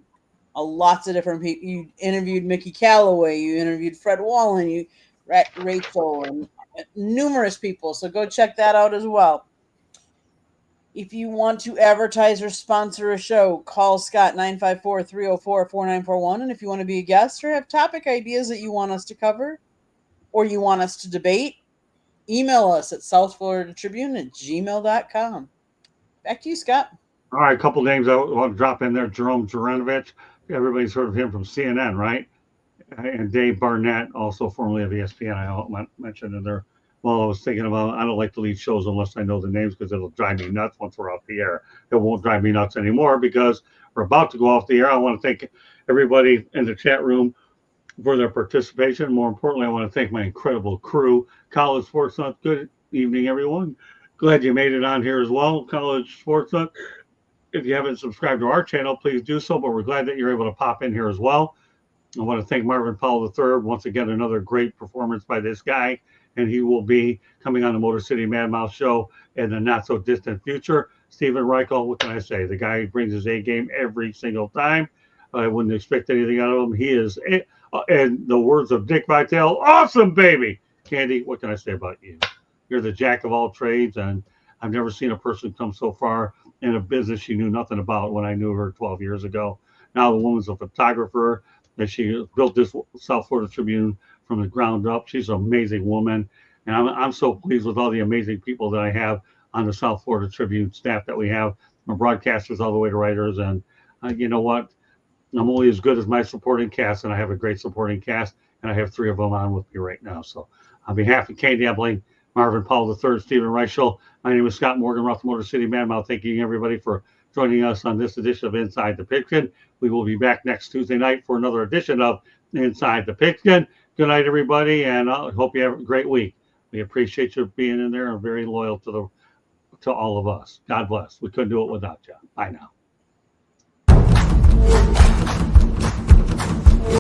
lots of different people. You interviewed Mickey Callaway. You interviewed Fred Wallen. Rachel, and numerous people. So go check that out as well. If you want to advertise or sponsor a show, call Scott 954-304-4941. And if you want to be a guest or have topic ideas that you want us to cover or you want us to debate, email us at southfloridatribune@gmail.com. Back to you, Scott. All right, a couple names I want to drop in there. Jerome Jaranovich. Everybody's heard of him from CNN, right? And Dave Barnett, also formerly of ESPN, I mentioned in there. Well, I was thinking about, I don't like to leave shows unless I know the names because it'll drive me nuts once we're off the air. It won't drive me nuts anymore because we're about to go off the air. I want to thank everybody in the chat room for their participation. More importantly, I want to thank my incredible crew. College Sports Nut, good evening, everyone. Glad you made it on here as well. College Sports Nut. If you haven't subscribed to our channel, please do so, but we're glad that you're able to pop in here as well. I want to thank Marvin Powell III. Once again, another great performance by this guy, and he will be coming on the Motor City Mad Mouse show in the not-so-distant future. Stephen Reichel, what can I say? The guy brings his A game every single time. I wouldn't expect anything out of him. He is, in the words of Dick Vitale, awesome, baby. Candy, what can I say about you? You're the jack of all trades, and I've never seen a person come so far in a business she knew nothing about when I knew her 12 years ago. Now the woman's a photographer, and she built this South Florida Tribune from the ground up. She's an amazing woman, and I'm so pleased with all the amazing people that I have on the South Florida Tribune staff that we have, from broadcasters all the way to writers. And you know what? I'm only as good as my supporting cast, and I have a great supporting cast, and I have 3 of them on with me right now. So on behalf of Candy Ebling, Marvin Powell III, Stephen Reichel, my name is Scott Morgan, Roth Motor City Mad Mouth. Thank you, everybody, for joining us on this edition of Inside the Pigskin. We will be back next Tuesday night for another edition of Inside the Pigskin. Good night, everybody, and I hope you have a great week. We appreciate you being in there and very loyal to all of us. God bless. We couldn't do it without you. Bye now.